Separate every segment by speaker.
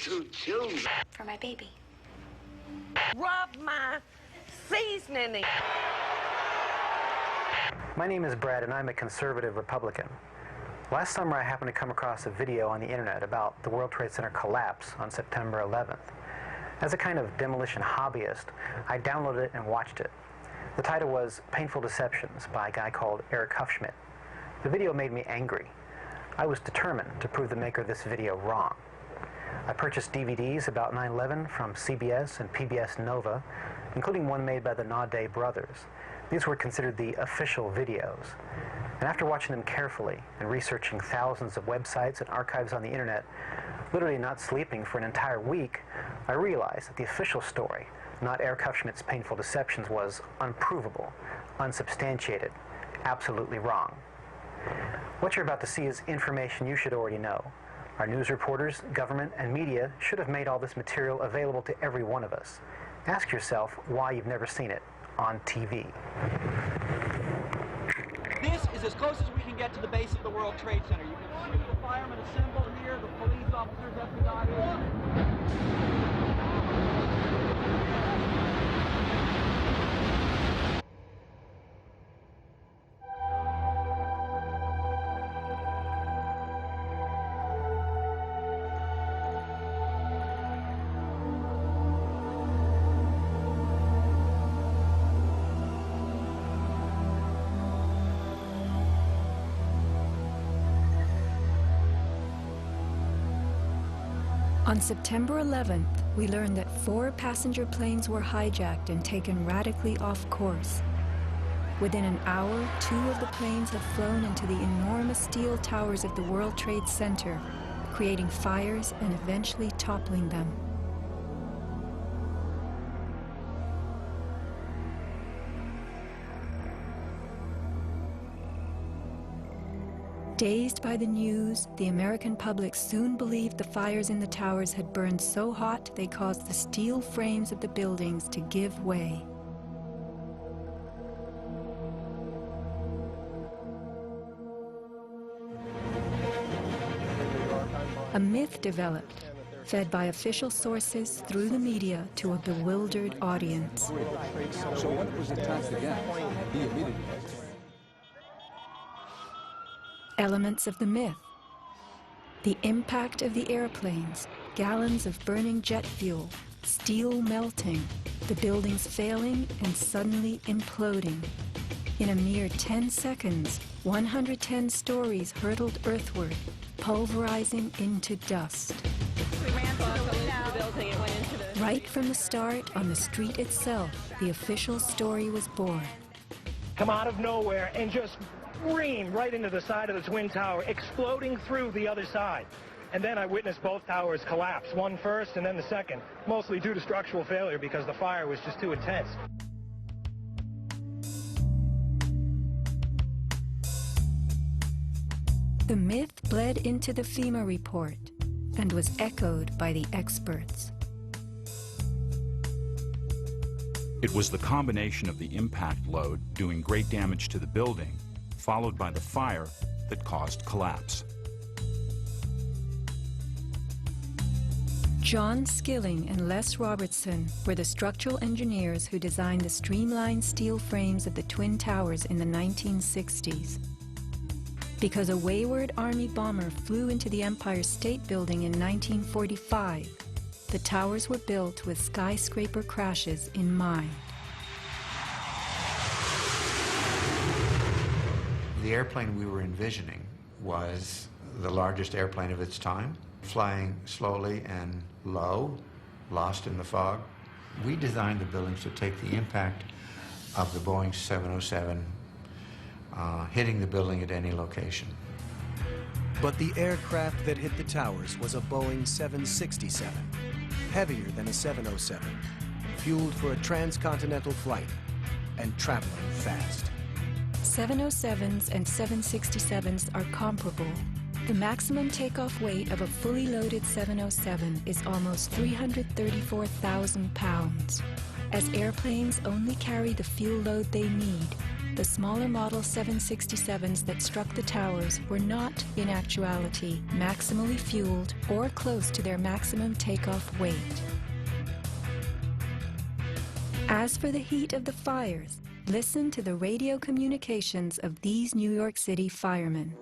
Speaker 1: two children.
Speaker 2: For my baby.
Speaker 3: Rub my seasoning.
Speaker 4: My name is Brad, and I'm a conservative Republican. Last summer, I happened to come across a video on the internet about the World Trade Center collapse on September 11th. As a kind of demolition hobbyist, I downloaded it and watched it. The title was Painful Deceptions by a guy called Eric Hufschmidt. The video made me angry. I was determined to prove the maker of this video wrong. I purchased DVDs about 9/11 from CBS and PBS Nova, including one made by the Naudet brothers. These were considered the official videos. And after watching them carefully and researching thousands of websites and archives on the internet, literally not sleeping for an entire week, I realized that the official story, not Eric Hufschmidt's Painful Deceptions, was unprovable, unsubstantiated, absolutely wrong. What you're about to see is information you should already know. Our news reporters, government, and media should have made all this material available to every one of us. Ask yourself why you've never seen it on TV.
Speaker 5: This is as close as we can get to the base of the World Trade Center. You can see the firemen assembled here, the police officers at the dot.
Speaker 6: On September 11th, we learned that 4 passenger planes were hijacked and taken radically off course. Within an hour, 2 of the planes had flown into the enormous steel towers of the World Trade Center, creating fires and eventually toppling them. Dazed by the news, the American public soon believed the fires in the towers had burned so hot they caused the steel frames of the buildings to give way. A myth developed, fed by official sources through the media to a bewildered audience.
Speaker 7: So when it was attacked again, he immediately...
Speaker 6: Elements of the myth. The impact of the airplanes, gallons of burning jet fuel, steel melting, the buildings failing and suddenly imploding. In a mere 10 seconds, 110 stories hurtled earthward, pulverizing into dust. Right from the start, on the street itself, the official story was born.
Speaker 8: Come out of nowhere and just scream right into the side of the Twin Tower, exploding through the other side. And then I witnessed both towers collapse, one first and then the second, mostly due to structural failure because the fire was just too intense.
Speaker 6: The myth bled into the FEMA report and was echoed by the experts.
Speaker 9: It was the combination of the impact load doing great damage to the building, followed by the fire, that caused collapse.
Speaker 6: John Skilling and Les Robertson were the structural engineers who designed the streamlined steel frames of the Twin Towers in the 1960s. Because a wayward Army bomber flew into the Empire State Building in 1945, the towers were built with skyscraper crashes in mind.
Speaker 10: The airplane we were envisioning was the largest airplane of its time, flying slowly and low, lost in the fog. We designed the buildings to take the impact of the Boeing 707 hitting the building at any location.
Speaker 11: But the aircraft that hit the towers was a Boeing 767, heavier than a 707, fueled for a transcontinental flight and traveling fast.
Speaker 6: 707s and 767s are comparable. The maximum takeoff weight of a fully loaded 707 is almost 334,000 pounds. As airplanes only carry the fuel load they need, the smaller Model 767s that struck the towers were not, in actuality, maximally fueled or close to their maximum takeoff weight. As for the heat of the fires, listen to the radio communications of these New York City firemen.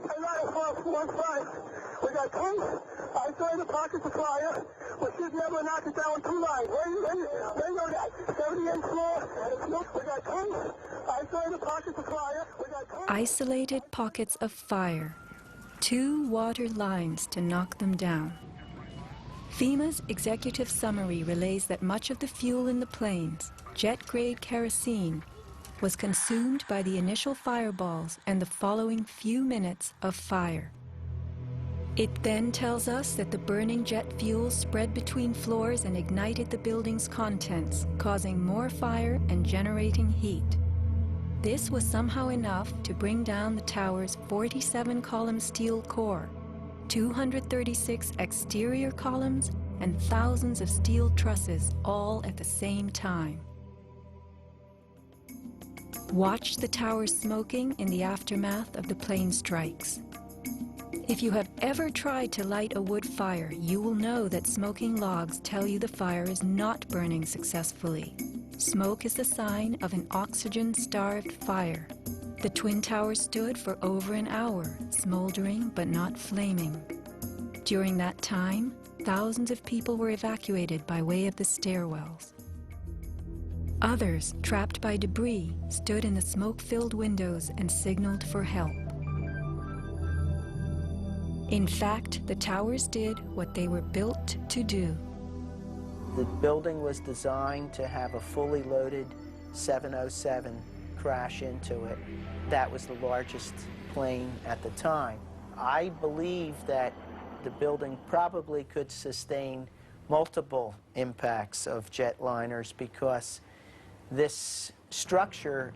Speaker 1: We got two isolated pockets of fire. We should be able to knock it down 2 lines. They know that. 78th floor. We got two isolated pockets of fire. We got two
Speaker 6: Isolated pockets of fire. 2 water lines to knock them down. FEMA's executive summary relays that much of the fuel in the planes, jet-grade kerosene, was consumed by the initial fireballs and the following few minutes of fire. It then tells us that the burning jet fuel spread between floors and ignited the building's contents, causing more fire and generating heat. This was somehow enough to bring down the tower's 47-column steel core, 236 exterior columns, and thousands of steel trusses all at the same time. Watch the towers smoking in the aftermath of the plane strikes. If you have ever tried to light a wood fire, you will know that smoking logs tell you the fire is not burning successfully. Smoke is the sign of an oxygen-starved fire. The Twin Towers stood for over an hour, smoldering but not flaming. During that time, thousands of people were evacuated by way of the stairwells. Others, trapped by debris, stood in the smoke-filled windows and signaled for help. In fact, the towers did what they were built to do.
Speaker 2: The building was designed to have a fully loaded 707 crash into it. That was the largest plane at the time. I believe that the building probably could sustain multiple impacts of jetliners because this structure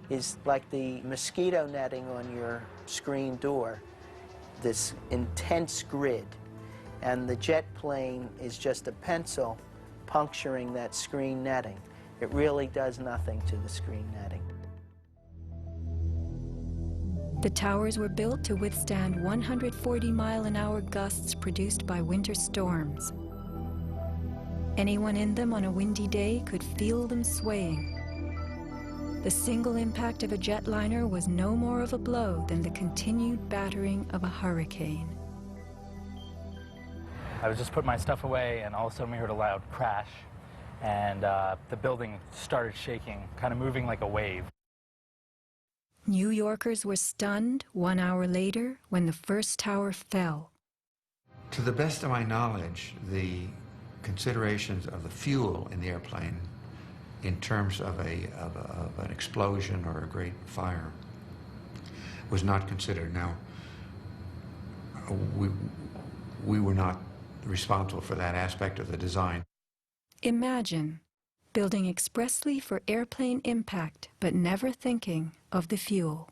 Speaker 2: is like the mosquito netting on your screen door, this intense grid, and the jet plane is just a pencil puncturing that screen netting. It really does nothing to the screen netting.
Speaker 6: The towers were built to withstand 140-mile-an-hour gusts produced by winter storms. Anyone in them on a windy day could feel them swaying. The single impact of a jetliner was no more of a blow than the continued battering of a hurricane.
Speaker 12: I was just putting my stuff away, and all of a sudden we heard a loud crash, and the building started shaking, kind of moving like a wave.
Speaker 6: New Yorkers were stunned 1 hour later when the first tower fell.
Speaker 10: To the best of my knowledge, the considerations of the fuel in the airplane in terms of an explosion or a great fire was not considered. Now, we were not responsible for that aspect of the design.
Speaker 6: Imagine building expressly for airplane impact, but never thinking of the fuel.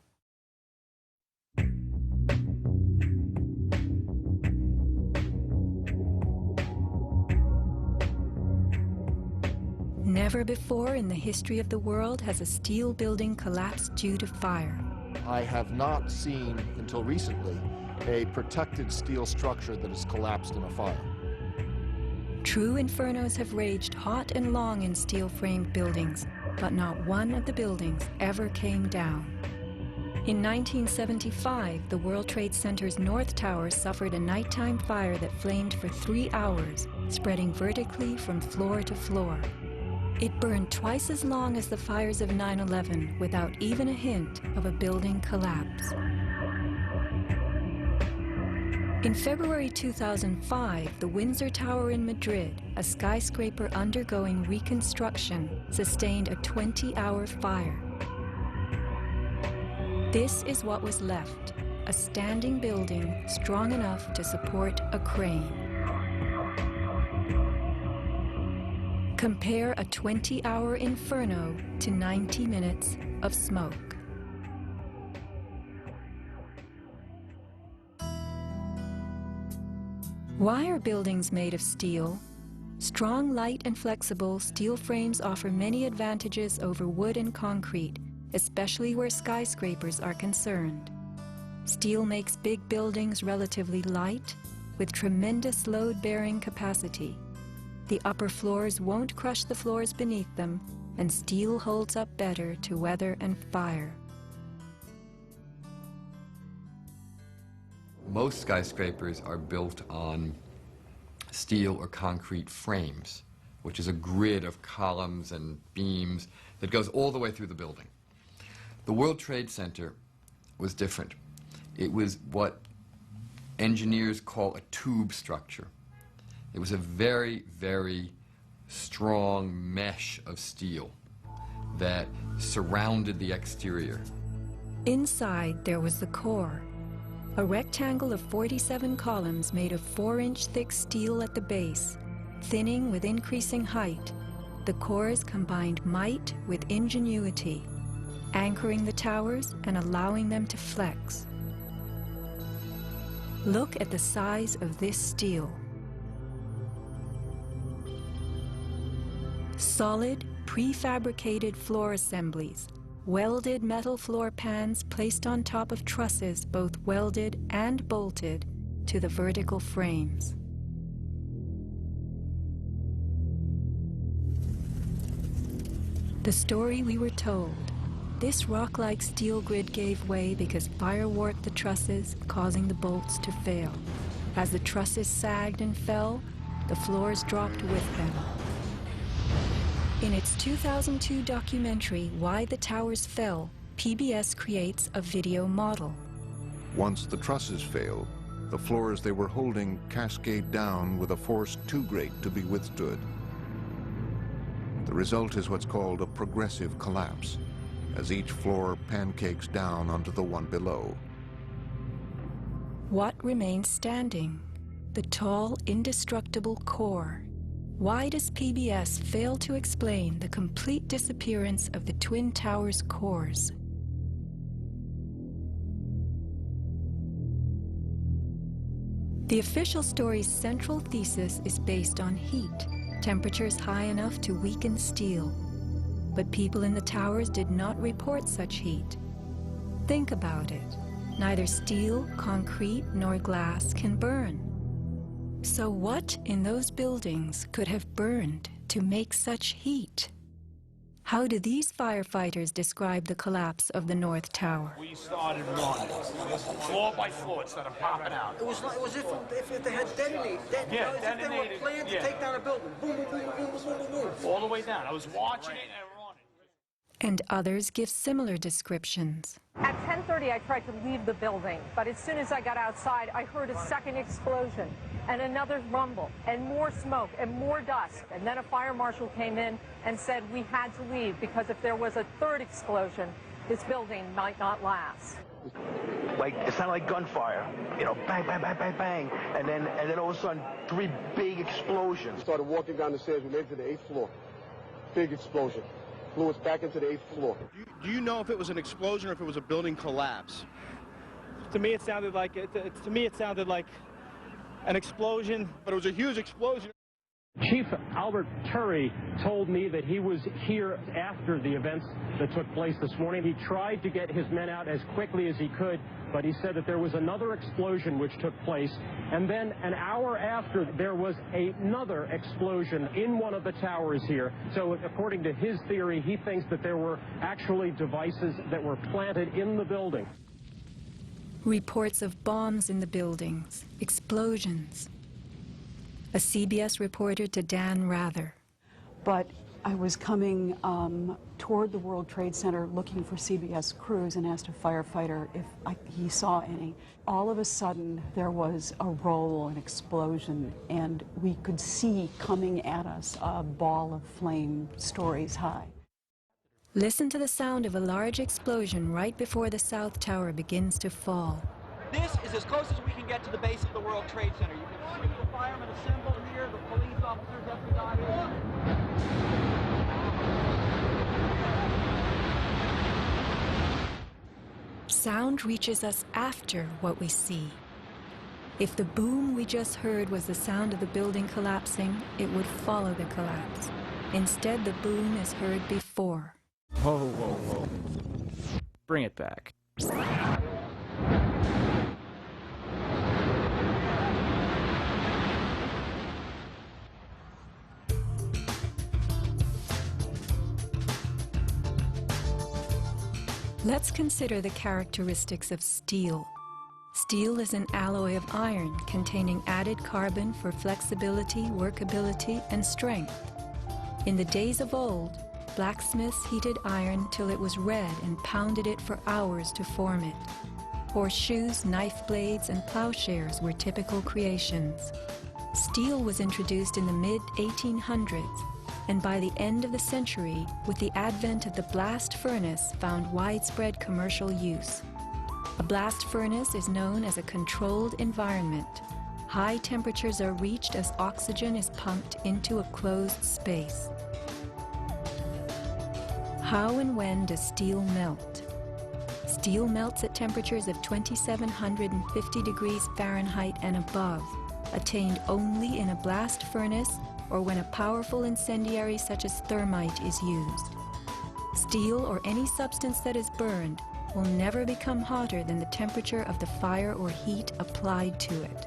Speaker 6: Never before in the history of the world has a steel building collapsed due to fire.
Speaker 13: I have not seen, until recently, a protected steel structure that has collapsed in a fire.
Speaker 6: True infernos have raged hot and long in steel-framed buildings, but not one of the buildings ever came down. In 1975, the World Trade Center's North Tower suffered a nighttime fire that flamed for 3 hours, spreading vertically from floor to floor. It burned twice as long as the fires of 9/11 without even a hint of a building collapse. In February 2005, the Windsor Tower in Madrid, a skyscraper undergoing reconstruction, sustained a 20-hour fire. This is what was left, a standing building strong enough to support a crane. Compare a 20-hour inferno to 90 minutes of smoke. Why are buildings made of steel? Strong, light, and flexible steel frames offer many advantages over wood and concrete, especially where skyscrapers are concerned. Steel makes big buildings relatively light, with tremendous load-bearing capacity. The upper floors won't crush the floors beneath them, and steel holds up better to weather and fire.
Speaker 14: Most skyscrapers are built on steel or concrete frames, which is a grid of columns and beams that goes all the way through the building. The World Trade Center was different. It was what engineers call a tube structure. It was a very, very strong mesh of steel that surrounded the exterior.
Speaker 6: Inside, there was the core, a rectangle of 47 columns made of 4-inch thick steel at the base, thinning with increasing height. The cores combined might with ingenuity, anchoring the towers and allowing them to flex. Look at the size of this steel. Solid, prefabricated floor assemblies, welded metal floor pans placed on top of trusses both welded and bolted to the vertical frames. The story we were told. This rock-like steel grid gave way because fire warped the trusses, causing the bolts to fail. As the trusses sagged and fell, the floors dropped with them. In its 2002 documentary, Why the Towers Fell, PBS creates a video model.
Speaker 15: Once the trusses fail, the floors they were holding cascade down with a force too great to be withstood. The result is what's called a progressive collapse, as each floor pancakes down onto the one below.
Speaker 6: What remains standing? The tall, indestructible core. Why does PBS fail to explain the complete disappearance of the Twin Towers cores? The official story's central thesis is based on heat, temperatures high enough to weaken steel. But people in the towers did not report such heat. Think about it. Neither steel, concrete, nor glass can burn. So what in those buildings could have burned to make such heat? How do these firefighters describe the collapse of the North Tower?
Speaker 16: We started running, floor by floor, instead of popping out.
Speaker 17: It was if they had detonated.
Speaker 16: Yeah,
Speaker 17: if they were planned to take down a building. Boom, boom, boom, boom, boom, boom, boom.
Speaker 16: All the way down. I was watching it and running.
Speaker 6: And others give similar descriptions.
Speaker 18: At 10:30, I tried to leave the building, but as soon as I got outside, I heard a second explosion and another rumble and more smoke and more dust. And then a fire marshal came in and said we had to leave because if there was a third explosion, this building might not last.
Speaker 19: Like, it sounded like gunfire, you know, bang, bang, bang, bang, bang. And then all of a sudden, 3 big explosions.
Speaker 13: Started walking down the stairs, we made it to the 8th floor. Big explosion. Flew us back into the 8th floor.
Speaker 20: Do you know if it was an explosion or if it was a building collapse?
Speaker 5: To me, it sounded like an explosion,
Speaker 20: but it was a huge explosion.
Speaker 21: Chief Albert Turry told me that he was here after the events that took place this morning. He tried to get his men out as quickly as he could, but he said that there was another explosion which took place. And then an hour after, there was another explosion in one of the towers here. So according to his theory, he thinks that there were actually devices that were planted in the building.
Speaker 6: Reports of bombs in the buildings, explosions. A CBS reporter to Dan Rather.
Speaker 22: But I was coming toward the World Trade Center looking for CBS crews and asked a firefighter if he saw any. All of a sudden, there was a roll, an explosion, and we could see coming at us a ball of flame stories high.
Speaker 6: Listen to the sound of a large explosion right before the South Tower begins to fall.
Speaker 5: This is as close as we can get to the base of the World Trade Center. You can see the firemen assembled here, the police officers, everybody.
Speaker 6: Sound reaches us after what we see. If the boom we just heard was the sound of the building collapsing, it would follow the collapse. Instead, the boom is heard before.
Speaker 13: Whoa, whoa, whoa.
Speaker 3: bring it back.
Speaker 6: Let's consider the characteristics of steel. Steel is an alloy of iron containing added carbon for flexibility, workability, and strength. In the days of old, blacksmiths heated iron till it was red and pounded it for hours to form it. Horseshoes, knife blades, and plowshares were typical creations. Steel was introduced in the mid-1800s, and by the end of the century, with the advent of the blast furnace, found widespread commercial use. A blast furnace is known as a controlled environment. High temperatures are reached as oxygen is pumped into a closed space. How and when does steel melt? Steel melts at temperatures of 2750 degrees Fahrenheit and above, attained only in a blast furnace or when a powerful incendiary such as thermite is used. Steel or any substance that is burned will never become hotter than the temperature of the fire or heat applied to it.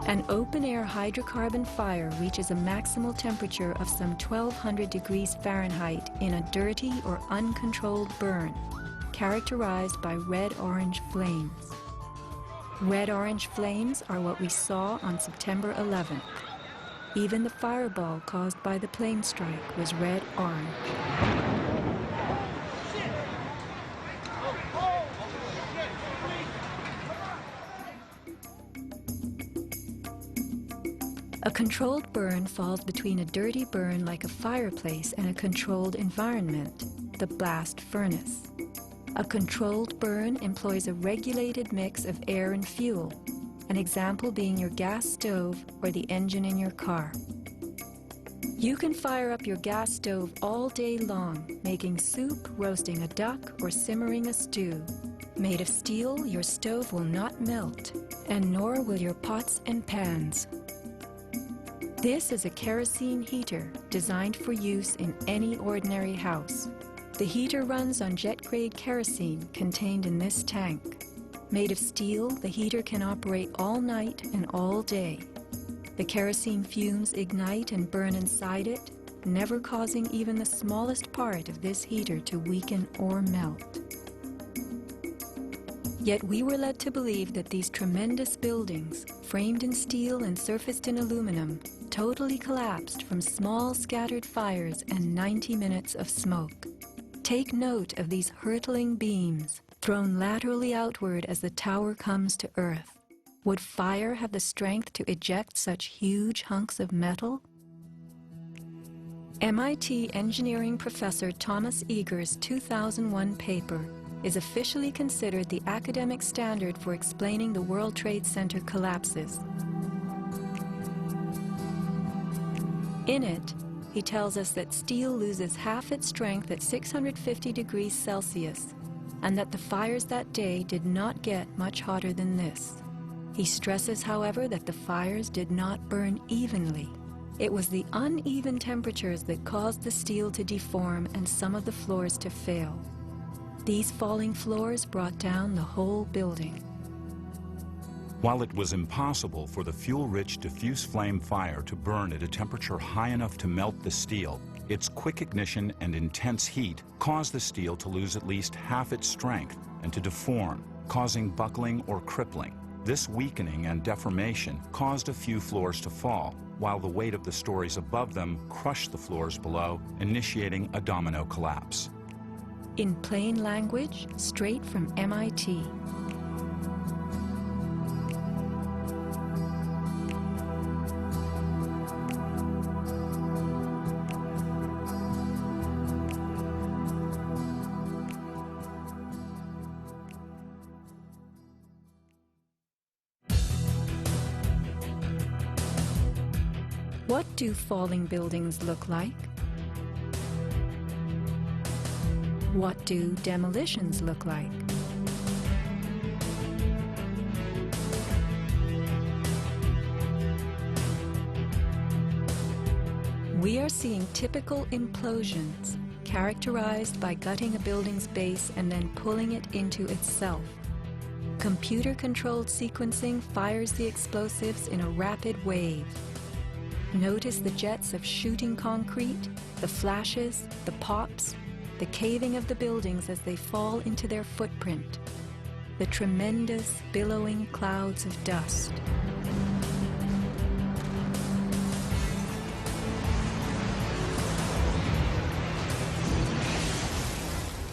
Speaker 6: An open-air hydrocarbon fire reaches a maximal temperature of some 1200 degrees Fahrenheit in a dirty or uncontrolled burn, characterized by red-orange flames. Red-orange flames are what we saw on September 11th. Even the fireball caused by the plane strike was red-orange. A controlled burn falls between a dirty burn like a fireplace and a controlled environment, the blast furnace. A controlled burn employs a regulated mix of air and fuel, an example being your gas stove or the engine in your car. You can fire up your gas stove all day long, making soup, roasting a duck, or simmering a stew. Made of steel, your stove will not melt, and nor will your pots and pans. This is a kerosene heater designed for use in any ordinary house. The heater runs on jet-grade kerosene contained in this tank. Made of steel, the heater can operate all night and all day. The kerosene fumes ignite and burn inside it, never causing even the smallest part of this heater to weaken or melt. Yet we were led to believe that these tremendous buildings, framed in steel and surfaced in aluminum, totally collapsed from small scattered fires and 90 minutes of smoke. Take note of these hurtling beams, thrown laterally outward as the tower comes to earth. Would fire have the strength to eject such huge hunks of metal? MIT engineering professor Thomas Eager's 2001 paper is officially considered the academic standard for explaining the World Trade Center collapses. In it, he tells us that steel loses half its strength at 650 degrees Celsius, and that the fires that day did not get much hotter than this. He stresses, however, that the fires did not burn evenly. It was the uneven temperatures that caused the steel to deform and some of the floors to fail. These falling floors brought down the whole building.
Speaker 9: While it was impossible for the fuel-rich diffuse flame fire to burn at a temperature high enough to melt the steel, its quick ignition and intense heat caused the steel to lose at least half its strength and to deform, causing buckling or crippling. This weakening and deformation caused a few floors to fall, while the weight of the stories above them crushed the floors below, initiating a domino collapse.
Speaker 6: In plain language, straight from MIT. What do falling buildings look like? What do demolitions look like? We are seeing typical implosions, characterized by gutting a building's base and then pulling it into itself. Computer-controlled sequencing fires the explosives in a rapid wave. Notice the jets of shooting concrete, the flashes, the pops, the caving of the buildings as they fall into their footprint, the tremendous billowing clouds of dust.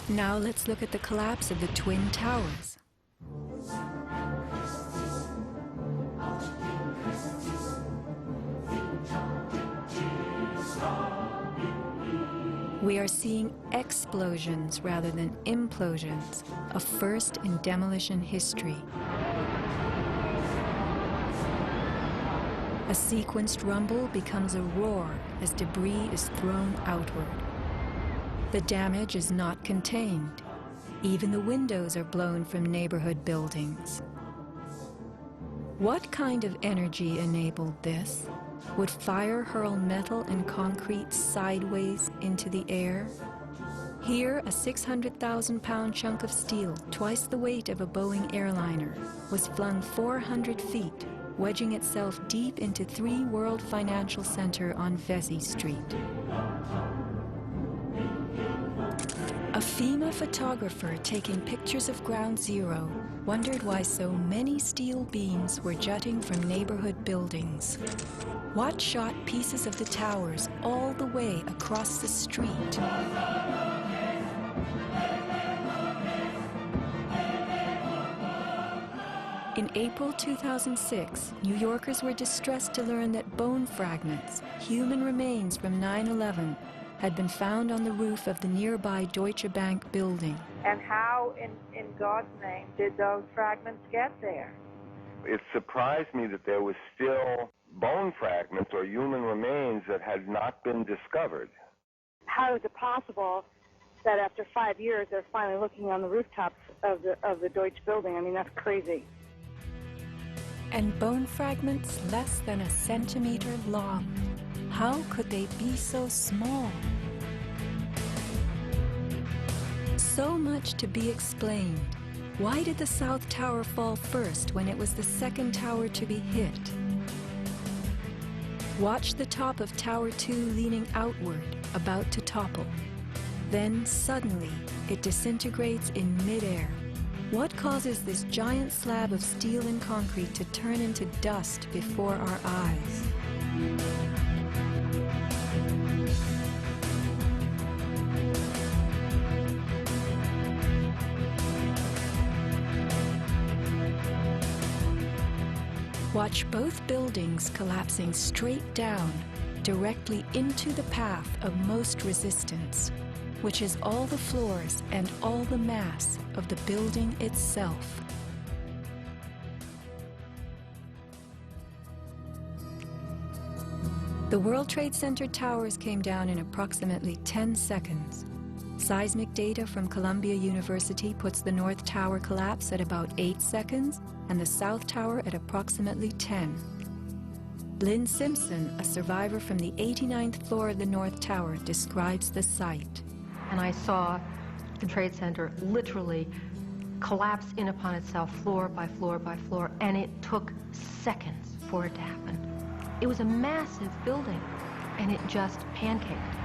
Speaker 6: Now let's look at the collapse of the Twin Towers. We are seeing explosions rather than implosions, a first in demolition history. A sequenced rumble becomes a roar as debris is thrown outward. The damage is not contained. Even the windows are blown from neighborhood buildings. What kind of energy enabled this? Would fire hurl metal and concrete sideways into the air? Here, a 600,000-pound chunk of steel, twice the weight of a Boeing airliner, was flung 400 feet, wedging itself deep into 3 World Financial Center on Vesey Street. A FEMA photographer taking pictures of Ground Zero wondered why so many steel beams were jutting from neighborhood buildings. Watt shot pieces of the towers all the way across the street. In April 2006, New Yorkers were distressed to learn that bone fragments, human remains from 9/11, had been found on the roof of the nearby Deutsche Bank building.
Speaker 3: And how, in God's name, did those fragments get there?
Speaker 4: It surprised me that there was still bone fragments or human remains that had not been discovered.
Speaker 3: How is it possible that after 5 years they're finally looking on the rooftops of the Deutsche building? I mean, that's crazy.
Speaker 6: And bone fragments less than a centimeter long. How could they be so small? So much to be explained. Why did the South Tower fall first when it was the second tower to be hit? Watch the top of Tower 2 leaning outward, about to topple. Then suddenly, it disintegrates in midair. What causes this giant slab of steel and concrete to turn into dust before our eyes? Watch both buildings collapsing straight down, directly into the path of most resistance, which is all the floors and all the mass of the building itself. The World Trade Center towers came down in approximately 10 seconds. Seismic data from Columbia University puts the North Tower collapse at about 8 seconds and the South Tower at approximately 10. Lynn Simpson, a survivor from the 89th floor of the North Tower, describes the site.
Speaker 23: And I saw the Trade Center literally collapse in upon itself floor by floor by floor, and it took seconds for it to happen. It was a massive building, and it just pancaked.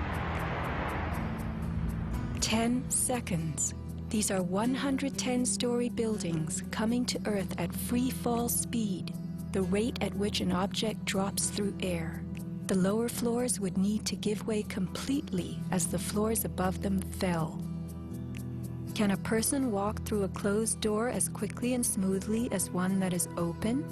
Speaker 6: 10 seconds. These are 110-story buildings coming to Earth at free fall speed, the rate at which an object drops through air. The lower floors would need to give way completely as the floors above them fell. Can a person walk through a closed door as quickly and smoothly as one that is open?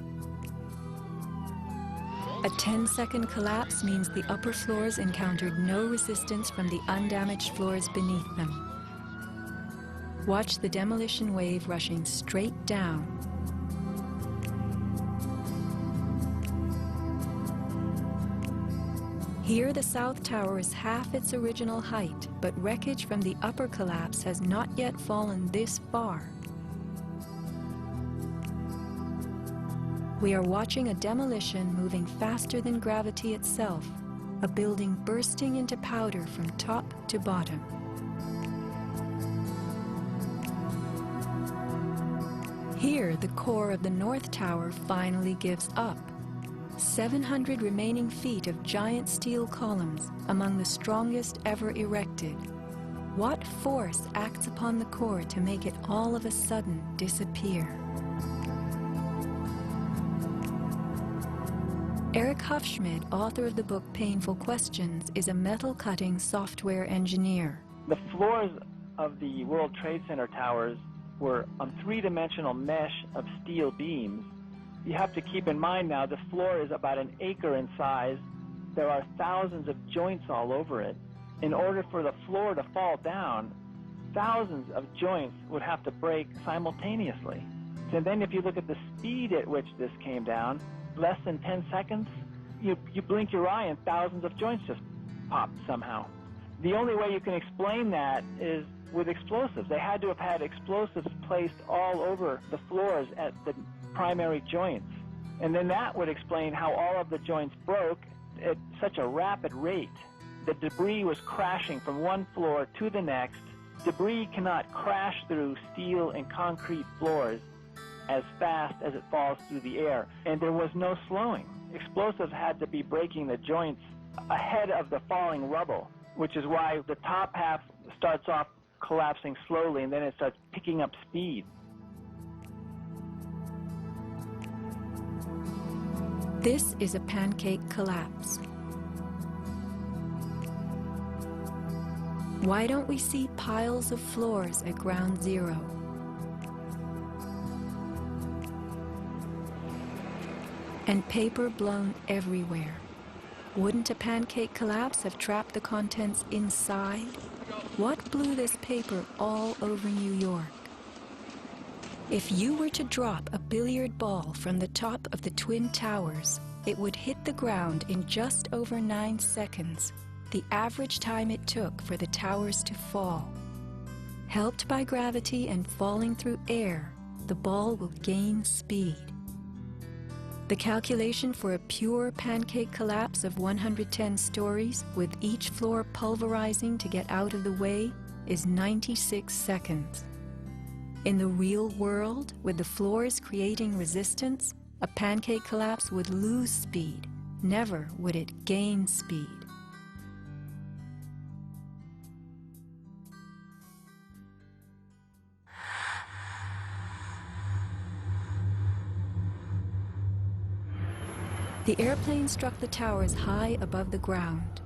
Speaker 6: A 10-second collapse means the upper floors encountered no resistance from the undamaged floors beneath them. Watch the demolition wave rushing straight down. Here the South Tower is half its original height, but wreckage from the upper collapse has not yet fallen this far. We are watching a demolition moving faster than gravity itself, a building bursting into powder from top to bottom. Here, the core of the North Tower finally gives up. 700 remaining feet of giant steel columns, among the strongest ever erected. What force acts upon the core to make it all of a sudden disappear? Eric Hufschmid, author of the book Painful Questions, is a metal-cutting software engineer.
Speaker 7: The floors of the World Trade Center towers were on three-dimensional mesh of steel beams. You have to keep in mind now the floor is about an acre in size. There are thousands of joints all over it. In order for the floor to fall down, thousands of joints would have to break simultaneously. And then if you look at the speed at which this came down, less than 10 seconds, you blink your eye and thousands of joints just popped somehow. The only way you can explain that is with explosives. They had to have had explosives placed all over the floors at the primary joints. And then that would explain how all of the joints broke at such a rapid rate. The debris was crashing from one floor to the next. Debris cannot crash through steel and concrete floors as fast as it falls through the air, and there was no slowing. Explosives had to be breaking the joints ahead of the falling rubble, which is why the top half starts off collapsing slowly and then it starts picking up speed.
Speaker 6: This is a pancake collapse. Why don't we see piles of floors at ground zero? And paper blown everywhere. Wouldn't a pancake collapse have trapped the contents inside? What blew this paper all over New York? If you were to drop a billiard ball from the top of the Twin Towers, it would hit the ground in just over 9 seconds, the average time it took for the towers to fall. Helped by gravity and falling through air, the ball will gain speed. The calculation for a pure pancake collapse of 110 stories, with each floor pulverizing to get out of the way, is 96 seconds. In the real world, with the floors creating resistance, a pancake collapse would lose speed. Never would it gain speed. The airplane struck the towers high above the ground.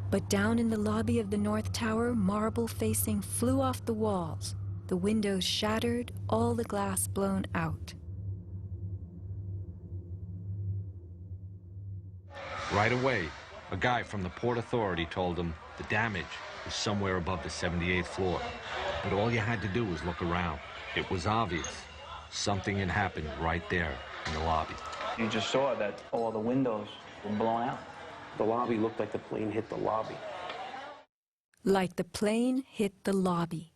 Speaker 6: But down in the lobby of the North Tower, marble facing flew off the walls, the windows shattered, all the glass blown out.
Speaker 8: Right away, a guy from the Port Authority told him the damage was somewhere above the 78th floor. But all you had to do was look around. It was obvious. Something had happened right there in the lobby.
Speaker 11: You just saw that all the windows were blown out. The lobby looked like the plane hit the lobby.
Speaker 6: Like the plane hit the lobby.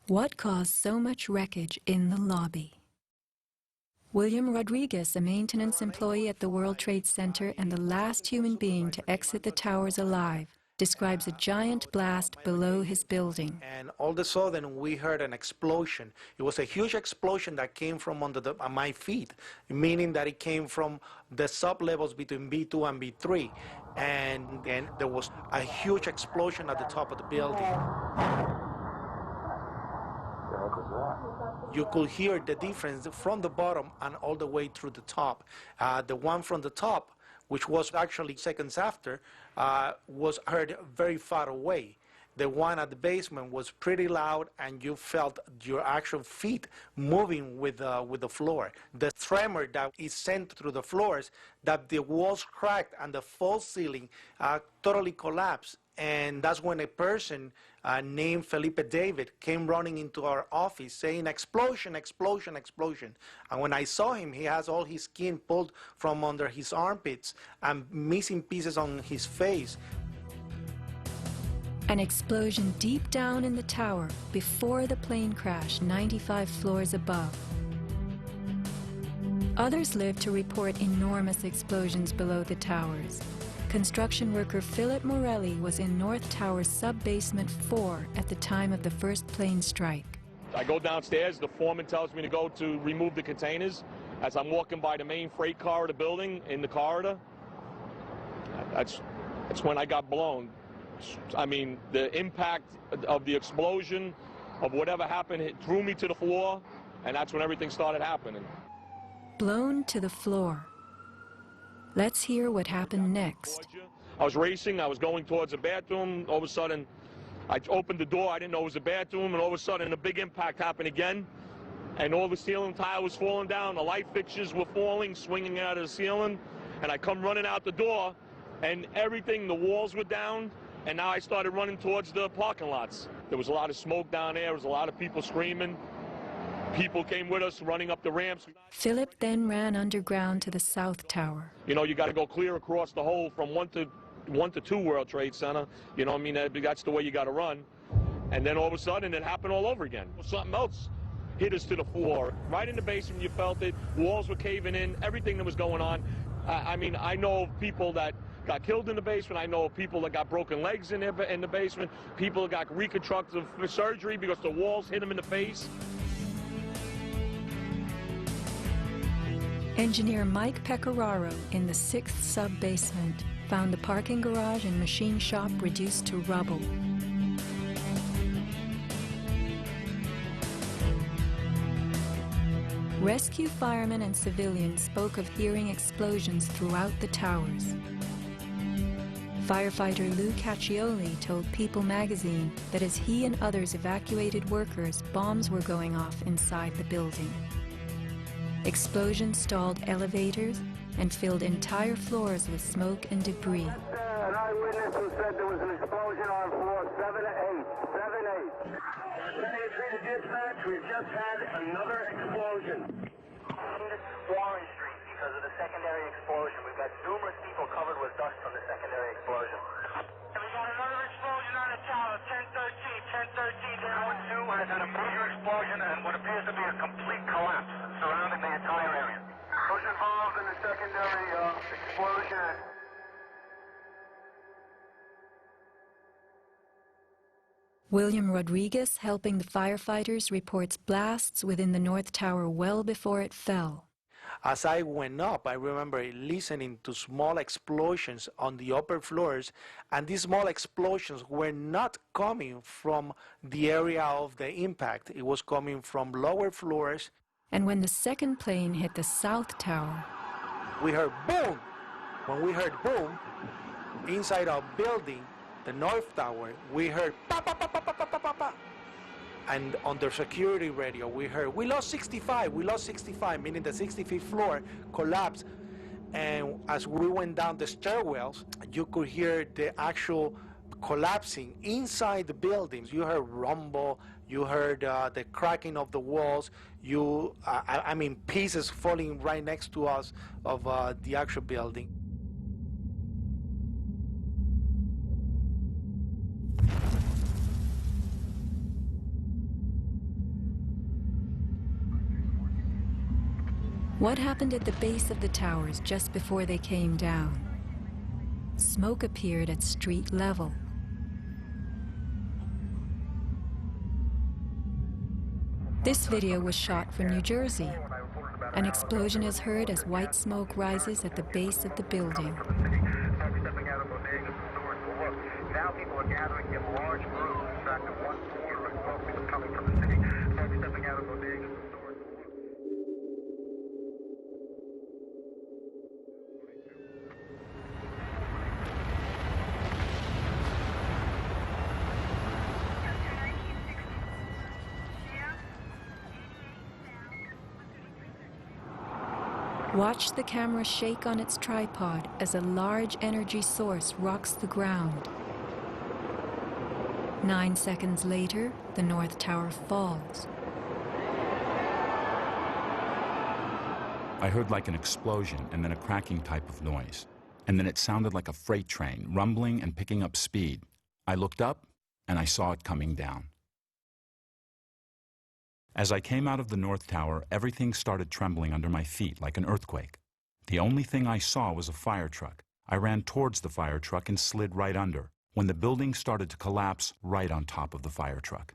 Speaker 6: What caused so much wreckage in the lobby? William Rodriguez, a maintenance employee at the World Trade Center and the last human being to exit the towers alive, describes a giant blast below his building.
Speaker 24: And all of a sudden, we heard an explosion. It was a huge explosion that came from under my feet, meaning that it came from the sub-levels between B2 and B3. And then there was a huge explosion at the top of the building. You could hear the difference from the bottom and all the way through the top. The one from the top, which was actually seconds after, was heard very far away. The one at the basement was pretty loud, and you felt your actual feet moving with the floor. The tremor that is sent through the floors, that the walls cracked and the false ceiling totally collapsed. And that's when a person named Felipe David came running into our office saying, "Explosion, explosion, explosion." And when I saw him, he has all his skin pulled from under his armpits and missing pieces on his face.
Speaker 6: An explosion deep down in the tower before the plane crash 95 floors above. Others lived to report enormous explosions below the towers. Construction worker Philip Morelli was in North Tower sub-basement 4 at the time of the first plane strike.
Speaker 1: I go downstairs, the foreman tells me to go to remove the containers. As I'm walking by the main freight car of the building, in the corridor, that's when I got blown. I mean, the impact of the explosion, of whatever happened, it threw me to the floor, and that's when everything started happening.
Speaker 6: Blown to the floor. Let's hear what happened next.
Speaker 1: I was racing, I was going towards the bathroom. All of a sudden, I opened the door, I didn't know it was a bathroom, and all of a sudden a big impact happened again. And all the ceiling tile was falling down, the light fixtures were falling, swinging out of the ceiling. And I come running out the door, and everything, the walls were down, and now I started running towards the parking lots. There was a lot of smoke down there, there was a lot of people screaming. People came with us running up the ramps.
Speaker 6: Philip then ran underground to the South Tower.
Speaker 1: You know, you got to go clear across the whole from 1 to 2 World Trade Center. You know what I mean? That's the way you got to run. And then all of a sudden, it happened all over again. Something else hit us to the floor. Right in the basement, you felt it. Walls were caving in, everything that was going on. I mean, I know of people that got killed in the basement. I know of people that got broken legs in the basement. People that got reconstructive surgery because the walls hit them in the face.
Speaker 6: Engineer Mike Pecoraro in the 6th sub-basement found the parking garage and machine shop reduced to rubble. Rescue firemen and civilians spoke of hearing explosions throughout the towers. Firefighter Lou Caccioli told People magazine that as he and others evacuated workers, bombs were going off inside the building. Explosions stalled elevators and filled entire floors with smoke and debris.
Speaker 2: An eyewitness who said there was an explosion on floor 7-8. 7-8. Dispatch, we've just had another explosion. Warren Street because of the secondary explosion. We've got numerous people covered with dust from the secondary explosion. And we got another explosion on the tower, 1013. 1013 down 2 has had a major explosion and what appears to be a complete collapse surrounding the entire area. Who's involved in the secondary explosion?
Speaker 6: William Rodriguez, helping the firefighters, reports blasts within the North Tower well before it fell.
Speaker 24: As I went up, I remember listening to small explosions on the upper floors, and these small explosions were not coming from the area of the impact. It was coming from lower floors.
Speaker 6: And when the second plane hit the South Tower,
Speaker 24: we heard boom. When we heard boom, inside our building, the North Tower, we heard pa pa pa pa pa pa pa pa. And on the security radio, we heard, we lost 65, meaning the 65th floor collapsed. And as we went down the stairwells, you could hear the actual collapsing inside the buildings. You heard rumble, you heard the cracking of the walls, I mean, pieces falling right next to us of the actual building.
Speaker 6: what happened at the base of the towers just before they came down? Smoke appeared at street level. This video was shot from New Jersey. An explosion is heard as white smoke rises at the base of the building.
Speaker 2: Now people are gathering in large groups. In fact, at one point, smoke was coming from the city. Folks stepping out of bodegas and stores.
Speaker 6: Watch the camera shake on its tripod as a large energy source rocks the ground. 9 seconds later, the North Tower falls.
Speaker 9: I heard like an explosion and then a cracking type of noise. And then it sounded like a freight train, rumbling and picking up speed. I looked up and I saw it coming down. As I came out of the North Tower, everything started trembling under my feet like an earthquake. The only thing I saw was a fire truck. I ran towards the fire truck and slid right under, when the building started to collapse right on top of the fire truck.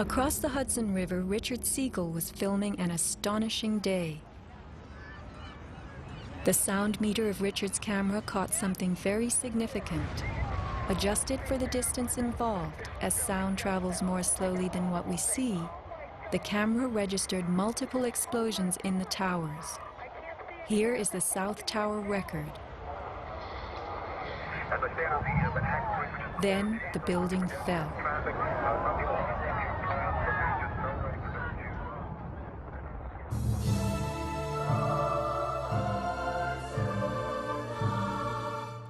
Speaker 6: Across the Hudson River, Richard Siegel was filming an astonishing day. The sound meter of Richard's camera caught something very significant. Adjusted for the distance involved, as sound travels more slowly than what we see, the camera registered multiple explosions in the towers. Here is the South Tower record. Then the building fell.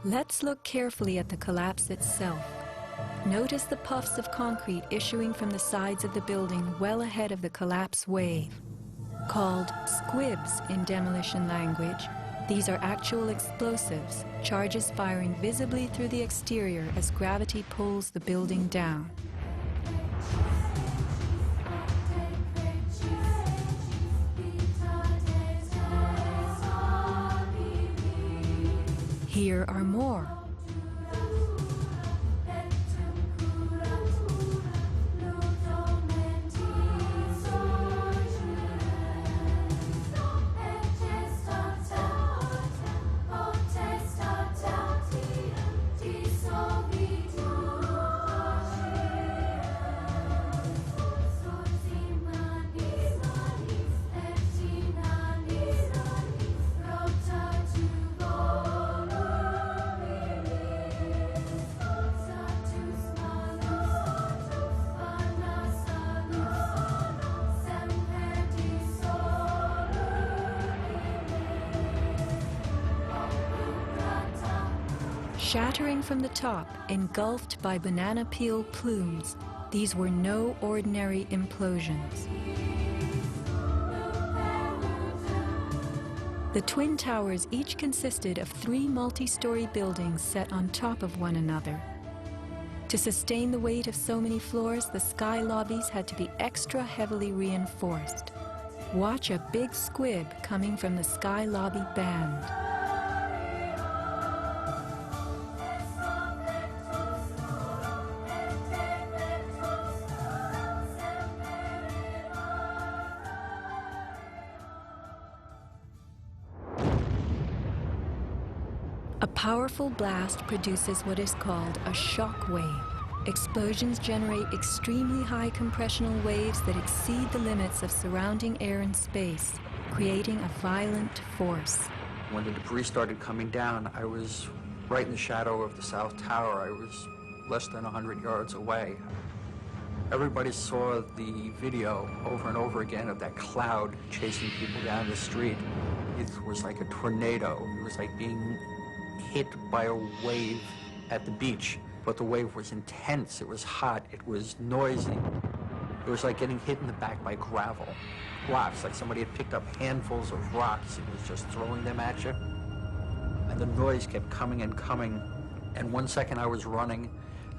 Speaker 6: Let's look carefully at the collapse itself. Notice the puffs of concrete issuing from the sides of the building well ahead of the collapse wave. Called squibs in demolition language, these are actual explosives, charges firing visibly through the exterior as gravity pulls the building down. Here are more. Shattering from the top, engulfed by banana peel plumes, these were no ordinary implosions. The Twin Towers each consisted of 3 multi-story buildings set on top of one another. To sustain the weight of so many floors, the sky lobbies had to be extra heavily reinforced. Watch a big squib coming from the sky lobby band. A powerful blast produces what is called a shock wave. Explosions generate extremely high compressional waves that exceed the limits of surrounding air and space, creating a violent force.
Speaker 11: When the debris started coming down, I was right in the shadow of the South Tower. I was less than 100 yards away. Everybody saw the video over and over again of that cloud chasing people down the street. It was like a tornado. It was like being hit by a wave at the beach, but the wave was intense, it was hot, it was noisy. It was like getting hit in the back by gravel, blocks, like somebody had picked up handfuls of rocks and was just throwing them at you. And the noise kept coming and coming, and one second I was running,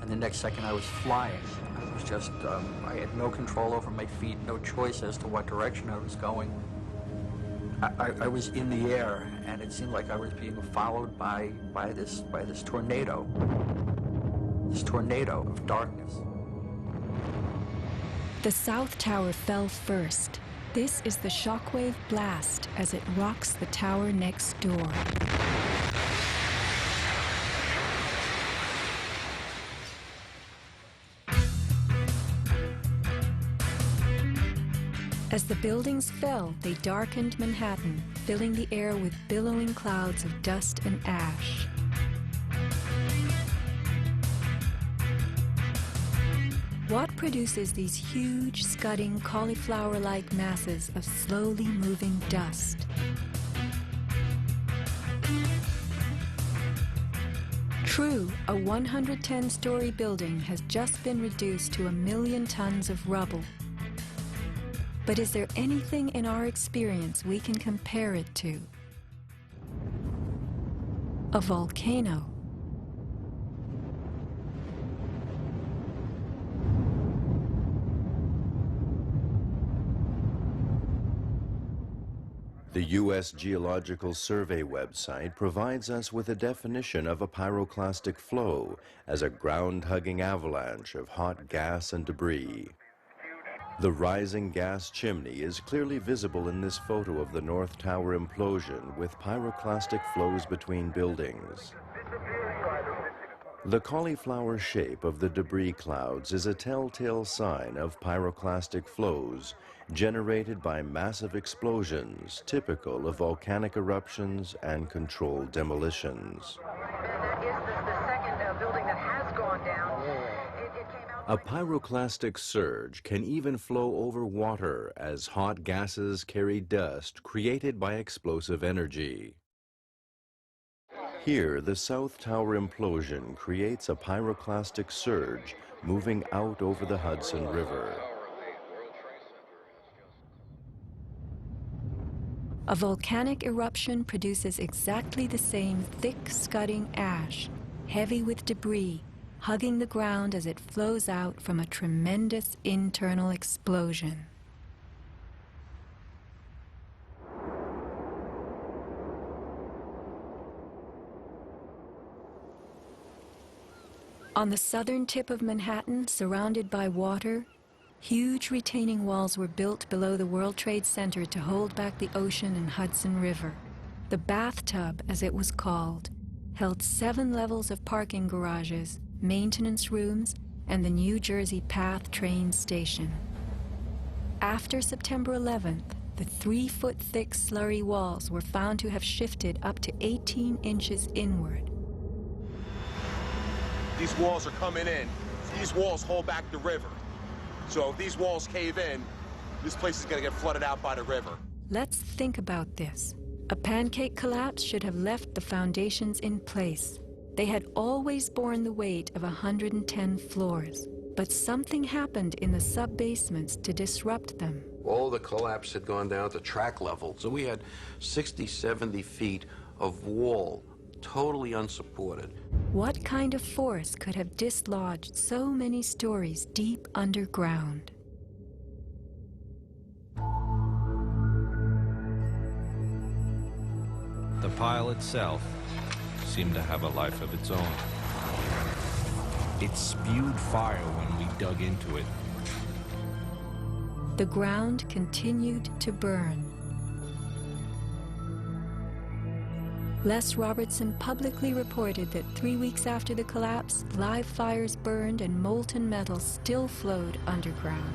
Speaker 11: and the next second I was flying. I was just, I had no control over my feet, no choice as to what direction I was going. I was in the air, and it seemed like I was being followed by this tornado of darkness.
Speaker 6: The South Tower fell first. This is the shockwave blast as it rocks the tower next door. As the buildings fell, they darkened Manhattan, filling the air with billowing clouds of dust and ash. What produces these huge, scudding, cauliflower-like masses of slowly moving dust? True, a 110-story building has just been reduced to 1 million tons of rubble. But is there anything in our experience we can compare it to? A volcano.
Speaker 10: The U.S. Geological Survey website provides us with a definition of a pyroclastic flow as a ground-hugging avalanche of hot gas and debris. The rising gas chimney is clearly visible in this photo of the North Tower implosion with pyroclastic flows between buildings. The cauliflower shape of the debris clouds is a telltale sign of pyroclastic flows generated by massive explosions typical of volcanic eruptions and controlled demolitions.
Speaker 12: That is the second building that has gone down.
Speaker 10: A pyroclastic surge can even flow over water as hot gases carry dust created by explosive energy. Here, the South Tower implosion creates a pyroclastic surge moving out over the Hudson River.
Speaker 6: A volcanic eruption produces exactly the same thick, scudding ash, heavy with debris, hugging the ground as it flows out from a tremendous internal explosion. On the southern tip of Manhattan, surrounded by water, huge retaining walls were built below the World Trade Center to hold back the ocean and Hudson River. The bathtub, as it was called, held 7 levels of parking garages, maintenance rooms, and the New Jersey Path train station. After September 11th, the 3-foot-thick slurry walls were found to have shifted up to 18 inches inward.
Speaker 14: These walls are coming in. These walls hold back the river. So if these walls cave in, this place is going to get flooded out by the river.
Speaker 6: Let's think about this. A pancake collapse should have left the foundations in place. They had always borne the weight of 110 floors, but something happened in the sub-basements to disrupt them.
Speaker 15: All the collapse had gone down to track level, so we had 60, 70 feet of wall, totally unsupported.
Speaker 6: What kind of force could have dislodged so many stories deep underground?
Speaker 8: The pile itself seemed to have a life of its own. It spewed fire when we dug into it.
Speaker 6: The ground continued to burn. Les Robertson publicly reported that 3 weeks after the collapse, live fires burned and molten metal still flowed underground.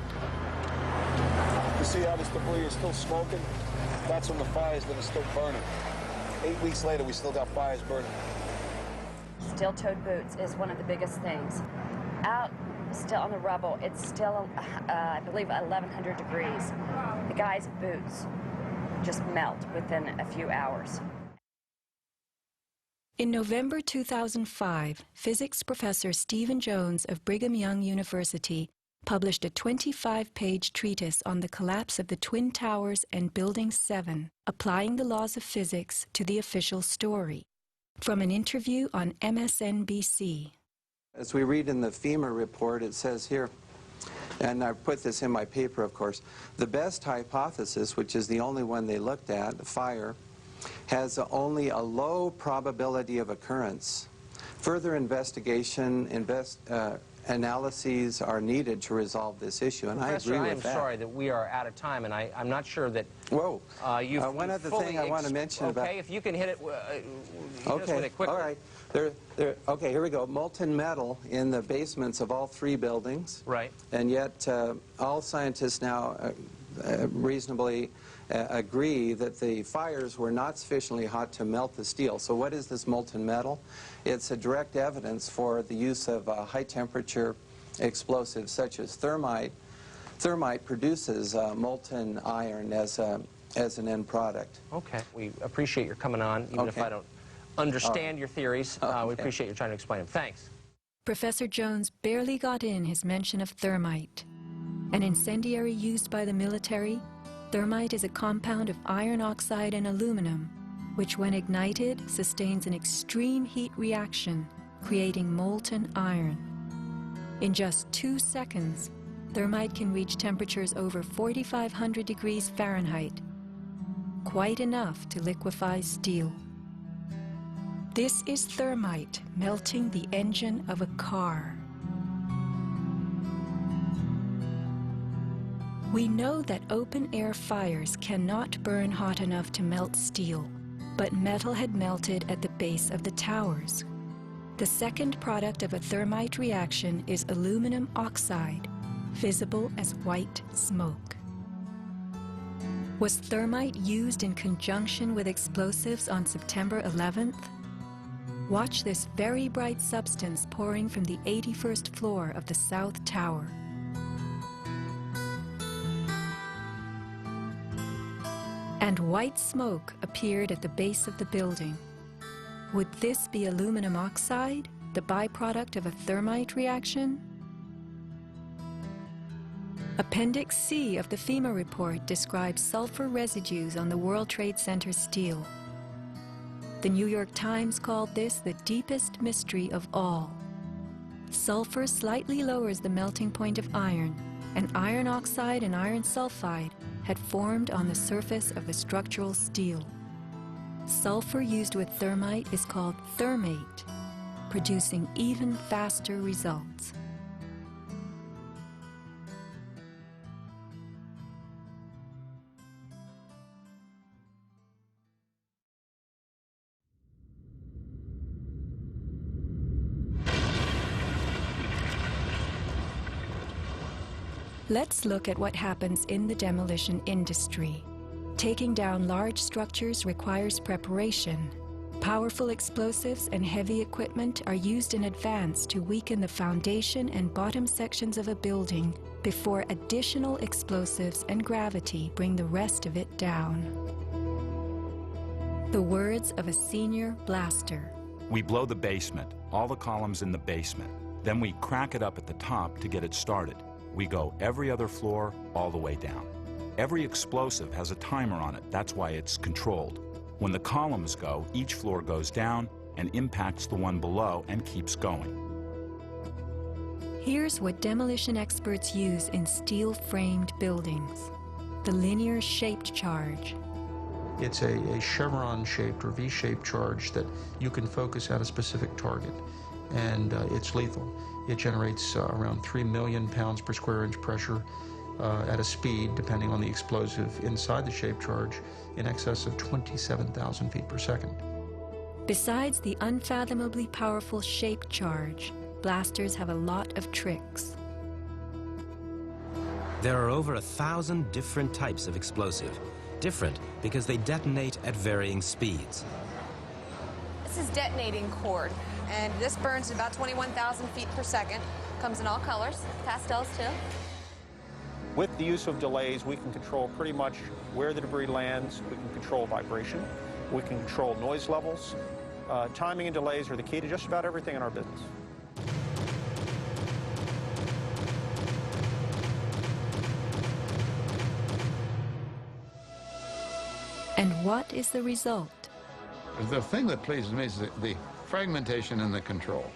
Speaker 17: You see how this debris is still smoking? That's from the fires that are still burning. 8 weeks later, we still got fires burning.
Speaker 25: Steel-toed boots is one of the biggest things. Out still on the rubble, it's still, I believe, 1,100 degrees. The guy's boots just melt within a few hours.
Speaker 6: In November 2005, physics professor Stephen Jones of Brigham Young University published a 25-page treatise on the collapse of the Twin Towers and Building 7, applying the laws of physics to the official story. From an interview on MSNBC.
Speaker 26: As we read in the FEMA report, it says here, and I put this in my paper, of course, the best hypothesis, which is the only one they looked at, fire, has only a low probability of occurrence. Further investigation, analyses are needed to resolve this issue, and
Speaker 27: Professor,
Speaker 26: I agree with that.
Speaker 27: I am sorry that we are out of time, and I'm not sure that
Speaker 26: Whoa.
Speaker 27: you've
Speaker 26: One other thing I want to mention about...
Speaker 27: Okay, if you can hit it, hit us with it quickly.
Speaker 26: All right. Okay, here we go. Molten metal in the basements of all 3 buildings.
Speaker 27: Right.
Speaker 26: And yet all scientists now reasonably agree that the fires were not sufficiently hot to melt the steel. So what is this molten metal? It's a direct evidence for the use of high-temperature explosives such as thermite. Thermite produces molten iron as an end product.
Speaker 27: Okay. We appreciate your coming on, even if I don't understand your theories. We appreciate you trying to explain them. Thanks.
Speaker 6: Professor Jones barely got in his mention of thermite. An incendiary used by the military, thermite is a compound of iron oxide and aluminum, which when ignited sustains an extreme heat reaction, creating molten iron. In just 2 seconds, thermite can reach temperatures over 4,500 degrees Fahrenheit, quite enough to liquefy steel. This is thermite melting the engine of a car. We know that open-air fires cannot burn hot enough to melt steel, but metal had melted at the base of the towers. The second product of a thermite reaction is aluminum oxide, visible as white smoke. Was thermite used in conjunction with explosives on September 11th? Watch this very bright substance pouring from the 81st floor of the South Tower. And white smoke appeared at the base of the building. Would this be aluminum oxide, the byproduct of a thermite reaction? Appendix C of the FEMA report describes sulfur residues on the World Trade Center steel. The New York Times called this the deepest mystery of all. Sulfur slightly lowers the melting point of iron, and iron oxide and iron sulfide had formed on the surface of the structural steel. Sulfur used with thermite is called thermate, producing even faster results. Let's look at what happens in the demolition industry. Taking down large structures requires preparation. Powerful explosives and heavy equipment are used in advance to weaken the foundation and bottom sections of a building before additional explosives and gravity bring the rest of it down. The words of a senior blaster.
Speaker 9: We blow the basement, all the columns in the basement. Then we crack it up at the top to get it started. We go every other floor all the way down. Every explosive has a timer on it. That's why it's controlled. When the columns go, each floor goes down and impacts the one below and keeps going.
Speaker 6: Here's what demolition experts use in steel-framed buildings: the linear shaped charge.
Speaker 11: It's a chevron-shaped or V-shaped charge that you can focus at a specific target, and it's lethal. It generates around 3 million pounds per square inch pressure at a speed, depending on the explosive inside the shaped charge, in excess of 27,000 feet per second.
Speaker 6: Besides the unfathomably powerful shaped charge, blasters have a lot of tricks.
Speaker 5: There are over 1,000 different types of explosive. Different because they detonate at varying speeds.
Speaker 16: This is detonating cord, and this burns at about 21,000 feet per second. Comes in all colors, pastels too.
Speaker 18: With the use of delays, we can control pretty much where the debris lands. We can control vibration. We can control noise levels. Timing and delays are the key to just about everything in our business.
Speaker 6: And what is the result?
Speaker 19: The thing that pleases me is the fragmentation and the control.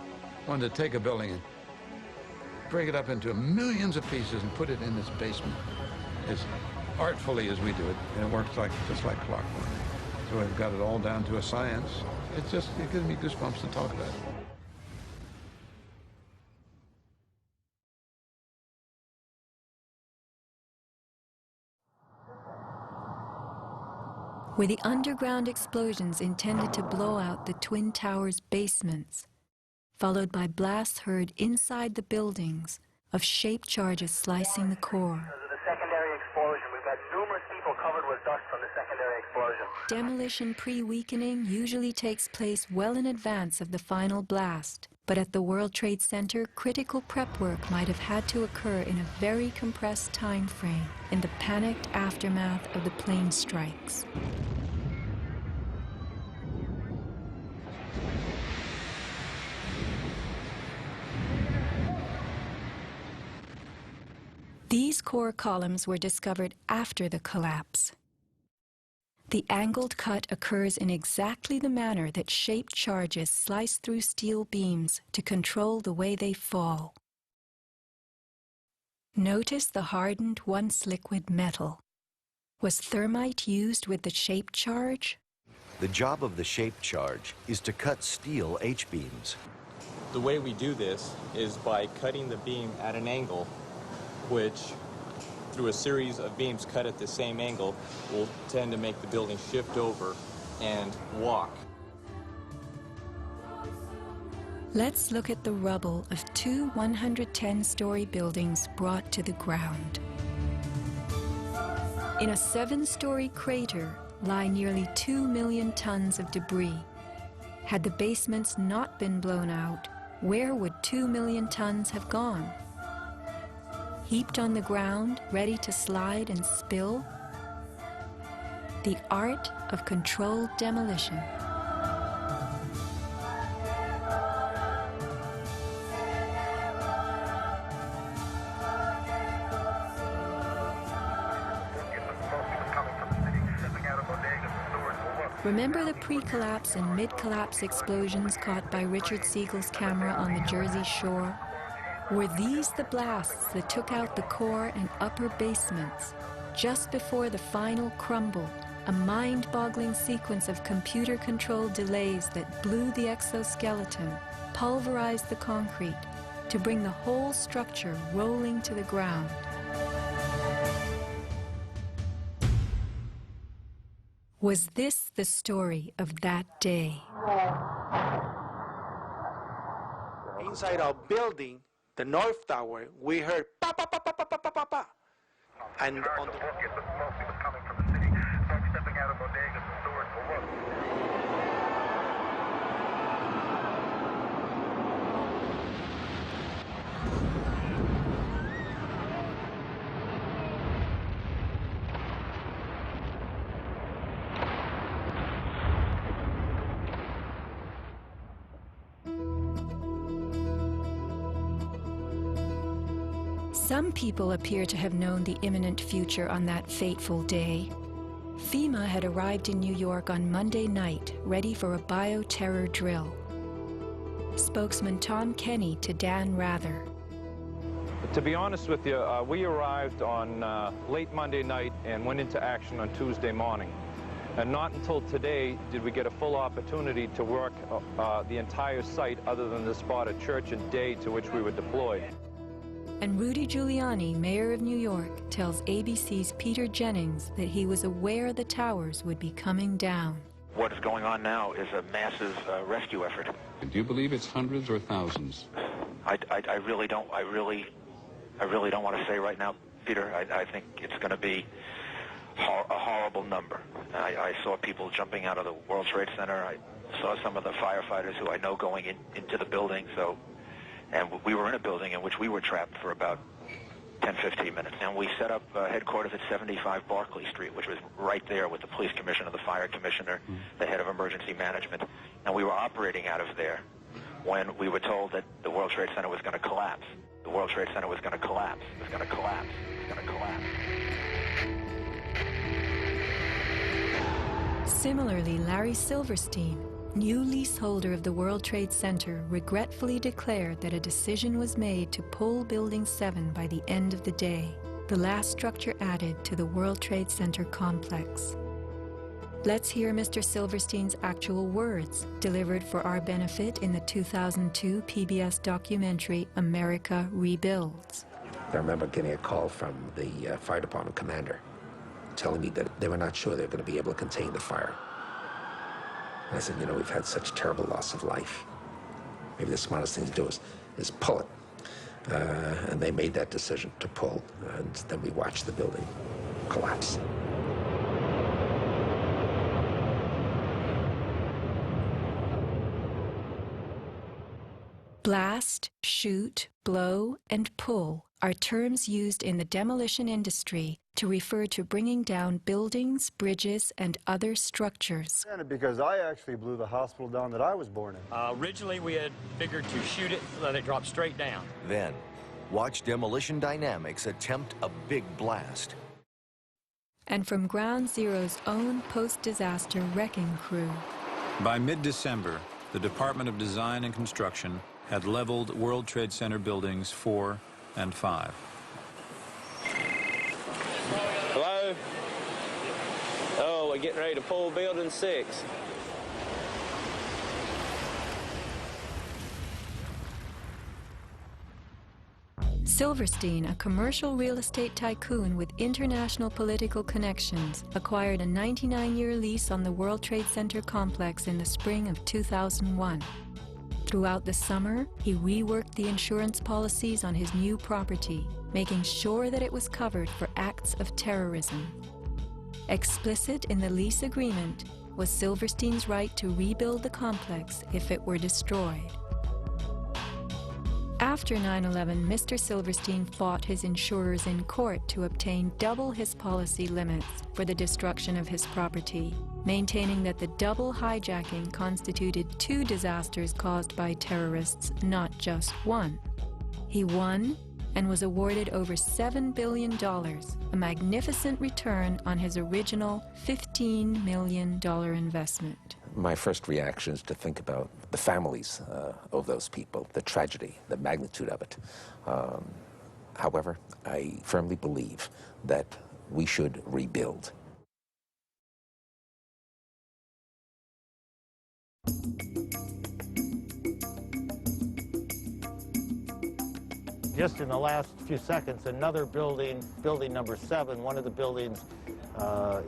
Speaker 19: I wanted to take a building and break it up into millions of pieces and put it in this basement as artfully as we do it, and it works just like clockwork. So we've got it all down to a science. It gives me goosebumps to talk about it.
Speaker 6: Were the underground explosions intended to blow out the Twin Towers' basements, followed by blasts heard inside the buildings of shaped charges slicing the core?
Speaker 2: Because of the secondary explosion, we've got numerous people covered with dust from the secondary explosion.
Speaker 6: Demolition pre-weakening usually takes place well in advance of the final blast, but at the World Trade Center, critical prep work might have had to occur in a very compressed time frame in the panicked aftermath of the plane strikes. These core columns were discovered after the collapse. The angled cut occurs in exactly the manner that shaped charges slice through steel beams to control the way they fall. Notice the hardened once-liquid metal. Was thermite used with the shaped charge?
Speaker 10: The job of the shaped charge is to cut steel H-beams.
Speaker 20: The way we do this is by cutting the beam at an angle which
Speaker 3: through a series of beams cut at the same angle will tend to make the building shift over and walk.
Speaker 6: Let's look at the rubble of two 110-story buildings brought to the ground. In a 7-story crater lie nearly 2 million tons of debris. Had the basements not been blown out, where would 2 million tons have gone? Heaped on the ground, ready to slide and spill? The art of controlled demolition. Remember the pre-collapse and mid-collapse explosions caught by Richard Siegel's camera on the Jersey Shore? Were these the blasts that took out the core and upper basements? Just before the final crumble, a mind-boggling sequence of computer-controlled delays that blew the exoskeleton, pulverized the concrete, to bring the whole structure rolling to the ground. Was this the story of that day?
Speaker 24: Inside our building, the North Tower, we heard pa pa pa pa pa pa pa pa pa. And on the coming from the city, folks stepping out of bodegas and stores for work.
Speaker 6: Some people appear to have known the imminent future on that fateful day. FEMA had arrived in New York on Monday night, ready for a bioterror drill. Spokesman Tom Kenny to Dan Rather.
Speaker 4: To be honest with you, we arrived on late Monday night and went into action on Tuesday morning. And not until today did we get a full opportunity to work the entire site other than the spot at Church and Day to which we were deployed.
Speaker 6: And Rudy Giuliani, mayor of New York, tells ABC's Peter Jennings that he was aware the towers would be coming down.
Speaker 13: What is going on now is a massive rescue effort.
Speaker 19: Do you believe it's hundreds or thousands?
Speaker 13: I really don't. I really don't want to say right now, Peter. I think it's going to be a horrible number. I saw people jumping out of the World Trade Center. I saw some of the firefighters who I know going into the building. And we were in a building in which we were trapped for about 10, 15 minutes. And we set up headquarters at 75 Barclay Street, which was right there with the police commissioner, the fire commissioner, the head of emergency management. And we were operating out of there when we were told that the World Trade Center was going to collapse. The World Trade Center was going to collapse. It was going to collapse. It was going to collapse.
Speaker 6: Similarly, Larry Silverstein, new leaseholder of the World Trade Center, regretfully declared that a decision was made to pull Building 7 by the end of the day, the last structure added to the World Trade Center complex. Let's hear Mr. Silverstein's actual words, delivered for our benefit in the 2002 PBS documentary America Rebuilds.
Speaker 20: I remember getting a call from the fire department commander telling me that they were not sure they were going to be able to contain the fire. And I said, you know, we've had such terrible loss of life. Maybe the smartest thing to do is pull it. And they made that decision to pull, and then we watched the building collapse.
Speaker 6: Blast, shoot, blow, and pull are terms used in the demolition industry to refer to bringing down buildings, bridges, and other structures.
Speaker 21: Because I actually blew the hospital down that I was born in.
Speaker 22: Originally, we had figured to shoot it, let it drop straight down.
Speaker 23: Then, watch Demolition Dynamics attempt a big blast.
Speaker 6: And from Ground Zero's own post-disaster wrecking crew.
Speaker 28: By mid-December, the Department of Design and Construction had leveled World Trade Center buildings 4 and 5.
Speaker 29: Hello? Oh, we're getting ready to pull building 6.
Speaker 6: Silverstein, a commercial real estate tycoon with international political connections, acquired a 99-year lease on the World Trade Center complex in the spring of 2001. Throughout the summer, he reworked the insurance policies on his new property, making sure that it was covered for acts of terrorism. Explicit in the lease agreement was Silverstein's right to rebuild the complex if it were destroyed. After 9/11, Mr. Silverstein fought his insurers in court to obtain double his policy limits for the destruction of his property, maintaining that the double hijacking constituted 2 disasters caused by terrorists, not just one. He won and was awarded over $7 billion, a magnificent return on his original $15 million investment.
Speaker 20: My first reaction is to think about the families of those people, the tragedy, the magnitude of it. However, I firmly believe that we should rebuild.
Speaker 18: Just in the last few seconds, another building, building number 7, one of the buildings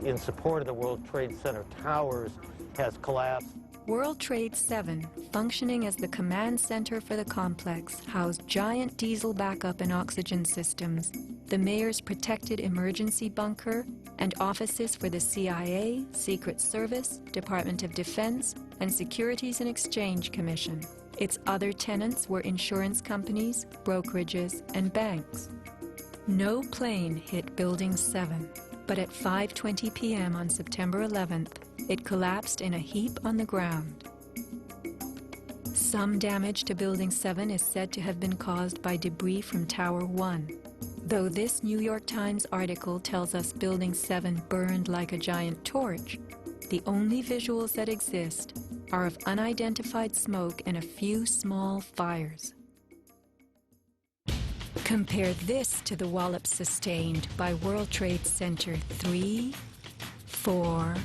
Speaker 18: in support of the World Trade Center towers, has collapsed.
Speaker 6: World Trade 7, functioning as the command center for the complex, housed giant diesel backup and oxygen systems, the mayor's protected emergency bunker, and offices for the CIA, Secret Service, Department of Defense, and Securities and Exchange Commission. Its other tenants were insurance companies, brokerages, and banks. No plane hit Building 7, but at 5:20 p.m. on September 11th, it collapsed in a heap on the ground. Some damage to Building 7 is said to have been caused by debris from Tower 1. Though this New York Times article tells us Building 7 burned like a giant torch, the only visuals that exist are of unidentified smoke and a few small fires. Compare this to the wallop sustained by World Trade Center 3, 4,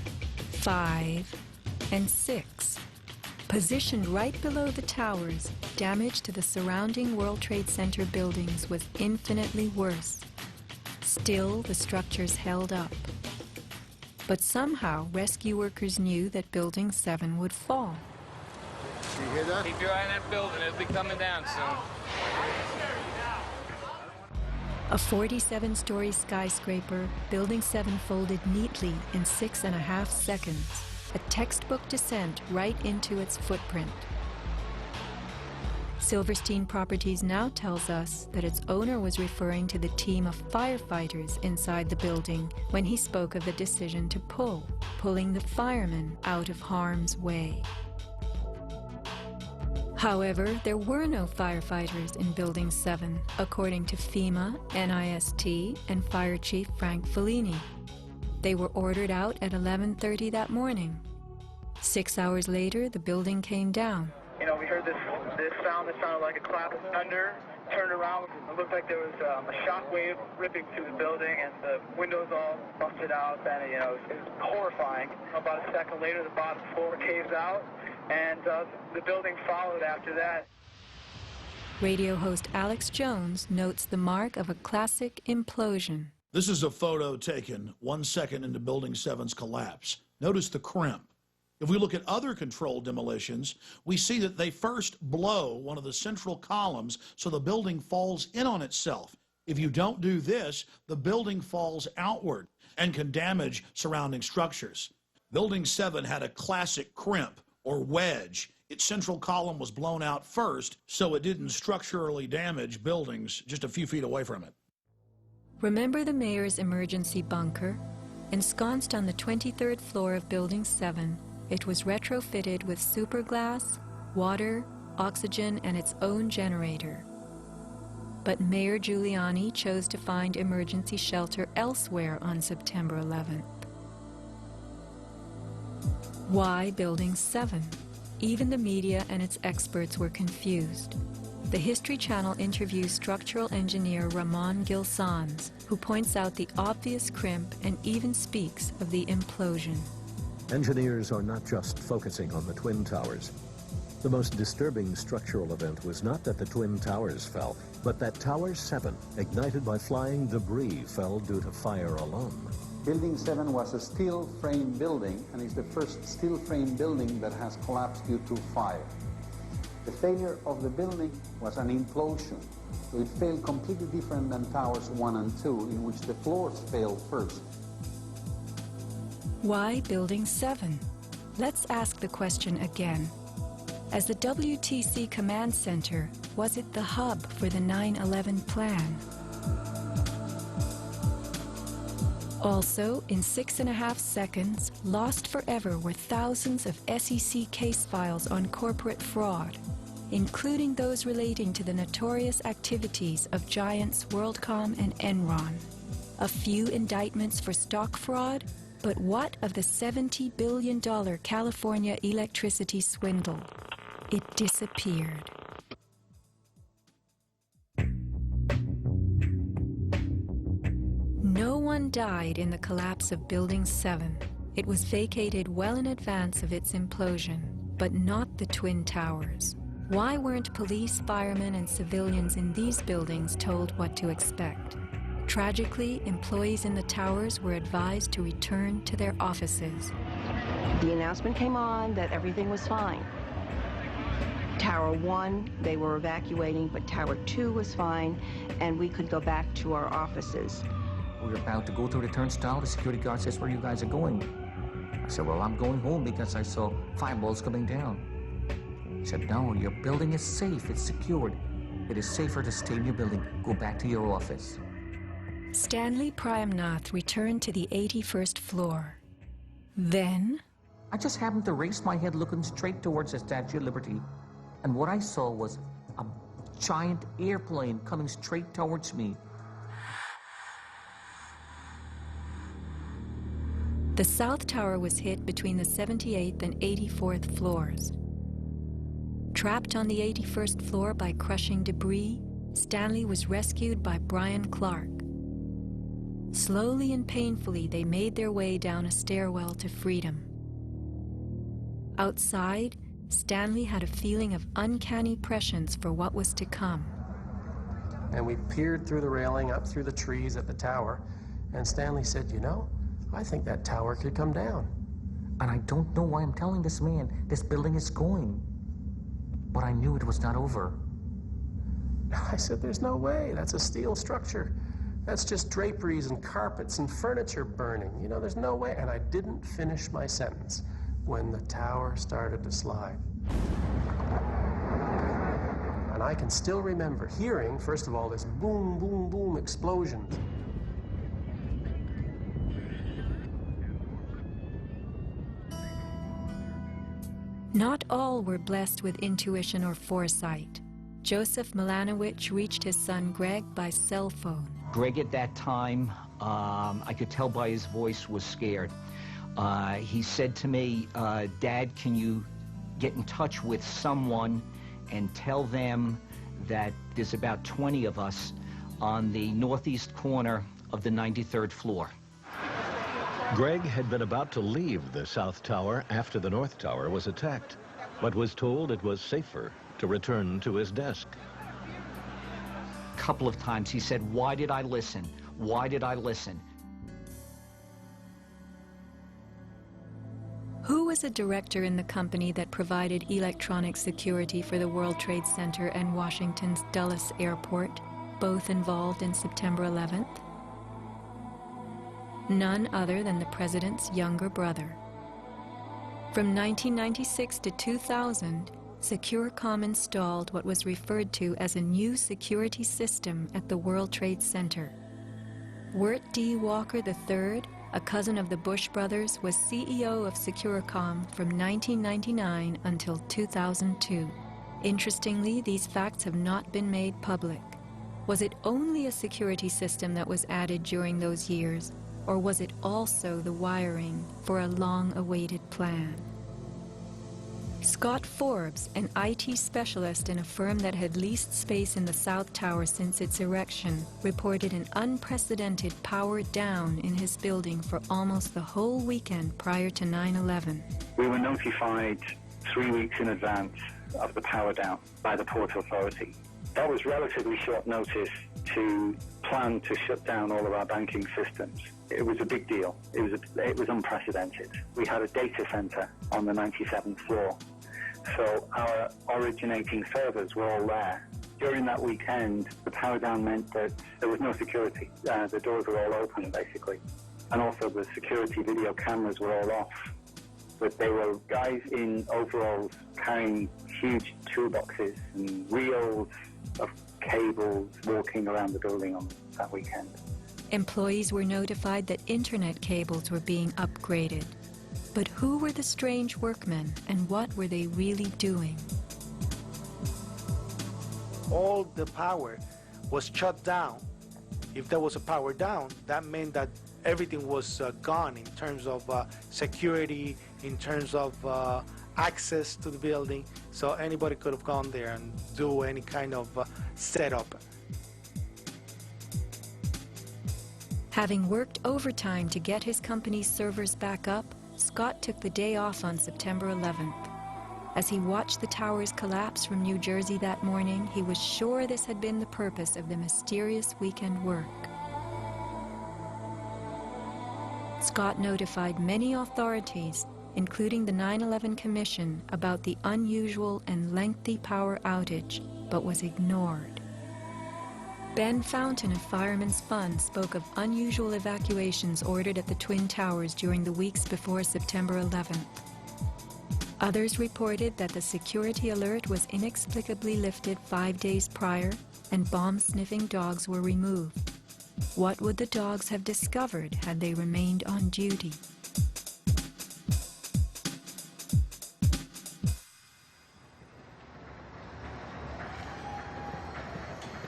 Speaker 6: 5, and 6. Positioned right below the towers, damage to the surrounding World Trade Center buildings was infinitely worse. Still, the structures held up. But somehow, rescue workers knew that Building 7 would fall.
Speaker 21: You hear that?
Speaker 29: Keep your eye on that building. It'll be coming down soon.
Speaker 6: A 47-story skyscraper, Building 7 folded neatly in 6.5 seconds, a textbook descent right into its footprint. Silverstein Properties now tells us that its owner was referring to the team of firefighters inside the building when he spoke of the decision to pulling the firemen out of harm's way. However, there were no firefighters in Building 7, according to FEMA, NIST, and Fire Chief Frank Fellini. They were ordered out at 11:30 that morning. 6 hours later, the building came down.
Speaker 2: You know, we heard this sound that sounded like a clap of thunder. Turned around, it looked like there was a shock wave ripping through the building, and the windows all busted out, and, you know, it was horrifying. About a second later, the bottom floor caves out, and the building followed after that.
Speaker 6: Radio host Alex Jones notes the mark of a classic implosion.
Speaker 1: This is a photo taken 1 second into Building 7's collapse. Notice the crimp. If we look at other controlled demolitions, we see that they first blow one of the central columns so the building falls in on itself. If you don't do this, the building falls outward and can damage surrounding structures. Building 7 had a classic crimp or wedge. Its central column was blown out first, so it didn't structurally damage buildings just a few feet away from it.
Speaker 6: Remember the mayor's emergency bunker? Ensconced on the 23rd floor of Building 7, it was retrofitted with superglass, water, oxygen, and its own generator. But Mayor Giuliani chose to find emergency shelter elsewhere on September 11th. Why Building 7? Even the media and its experts were confused. The History Channel interviews structural engineer Ramon Gil-Sans, who points out the obvious crimp and even speaks of the implosion.
Speaker 7: Engineers are not just focusing on the Twin Towers. The most disturbing structural event was not that the Twin Towers fell, but that Tower 7, ignited by flying debris, fell due to fire alone.
Speaker 8: Building 7 was a steel frame building, and is the first steel frame building that has collapsed due to fire. The failure of the building was an implosion, so it failed completely different than Towers 1 and 2, in which the floors failed first.
Speaker 6: Why Building 7? Let's ask the question again. As the WTC Command Center, was it the hub for the 9/11 plan? Also, in 6.5 seconds, lost forever were thousands of SEC case files on corporate fraud, including those relating to the notorious activities of giants WorldCom and Enron. A few indictments for stock fraud, but what of the $70 billion California electricity swindle? It disappeared. No one died in the collapse of Building 7. It was vacated well in advance of its implosion, but not the Twin Towers. Why weren't police, firemen, and civilians in these buildings told what to expect? Tragically, employees in the towers were advised to return to their offices.
Speaker 12: The announcement came on that everything was fine. Tower 1, they were evacuating, but Tower 2 was fine, and we could go back to our offices.
Speaker 14: We were about to go through the turnstile. The security guard says, "Where you guys are going?" I said, "Well, I'm going home because I saw fireballs coming down." He said, "No, your building is safe. It's secured. It is safer to stay in your building. Go back to your office."
Speaker 6: Stanley Prayamnath returned to the 81st floor. Then,
Speaker 14: I just happened to raise my head looking straight towards the Statue of Liberty, and what I saw was a giant airplane coming straight towards me.
Speaker 6: the South Tower was hit between the 78th and 84th floors. Trapped on the 81st floor by crushing debris, Stanley was rescued by Brian Clark. Slowly and painfully, they made their way down a stairwell to freedom. Outside, Stanley had a feeling of uncanny prescience for what was to come.
Speaker 15: And we peered through the railing up through the trees at the tower, and Stanley said, "You know, I think that tower could come down."
Speaker 14: And I don't know why I'm telling this man this building is going. But I knew it was not over.
Speaker 15: I said, "There's no way. That's a steel structure. That's just draperies and carpets and furniture burning. You know, there's no way." And I didn't finish my sentence when the tower started to slide. And I can still remember hearing, first of all, this boom, boom, boom explosions.
Speaker 6: Not all were blessed with intuition or foresight. Joseph Milanowicz reached his son Greg by cell phone.
Speaker 17: Greg at that time, I could tell by his voice, was scared. He said to me, "Dad, can you get in touch with someone and tell them that there's about 20 of us on the northeast corner of the 93rd floor."
Speaker 7: Greg had been about to leave the South Tower after the North Tower was attacked, but was told it was safer to return to his desk.
Speaker 17: A couple of times he said, "Why did I listen? Why did I listen?"
Speaker 6: Who was a director in the company that provided electronic security for the World Trade Center and Washington's Dulles Airport, both involved in September 11th? None other than the president's younger brother. From 1996 to 2000, Securacom installed what was referred to as a new security system at the World Trade Center. Wirt D. Walker III, a cousin of the Bush brothers, was CEO of Securacom from 1999 until 2002. Interestingly, these facts have not been made public. Was it only a security system that was added during those years, or was it also the wiring for a long-awaited plan? Scott Forbes, an IT specialist in a firm that had leased space in the South Tower since its erection, reported an unprecedented power down in his building for almost the whole weekend prior to 9/11.
Speaker 25: We were notified 3 weeks in advance
Speaker 3: of the power down by the Port Authority. That was relatively short notice to plan to shut down all of our banking systems. It was a big deal. It was unprecedented. We had a data center on the 97th floor, so our originating servers were all there. During that weekend, the power down meant that there was no security. The doors were all open, basically. And also the security video cameras were all off. But they were guys in overalls carrying huge toolboxes and reels of cables walking around the building on that weekend.
Speaker 6: Employees were notified that internet cables were being upgraded. But who were the strange workmen, and what were they really doing?
Speaker 24: All the power was shut down. If there was a power down, that meant that everything was gone in terms of security, in terms of access to the building, so anybody could have gone there and do any kind of setup.
Speaker 6: Having worked overtime to get his company's servers back up, Scott took the day off on September 11th. As he watched the towers collapse from New Jersey that morning, he was sure this had been the purpose of the mysterious weekend work. Scott notified many authorities, including the 9/11 Commission, about the unusual and lengthy power outage, but was ignored. Ben Fountain of Fireman's Fund spoke of unusual evacuations ordered at the Twin Towers during the weeks before September 11th. Others reported that the security alert was inexplicably lifted 5 days prior and bomb-sniffing dogs were removed. What would the dogs have discovered had they remained on duty?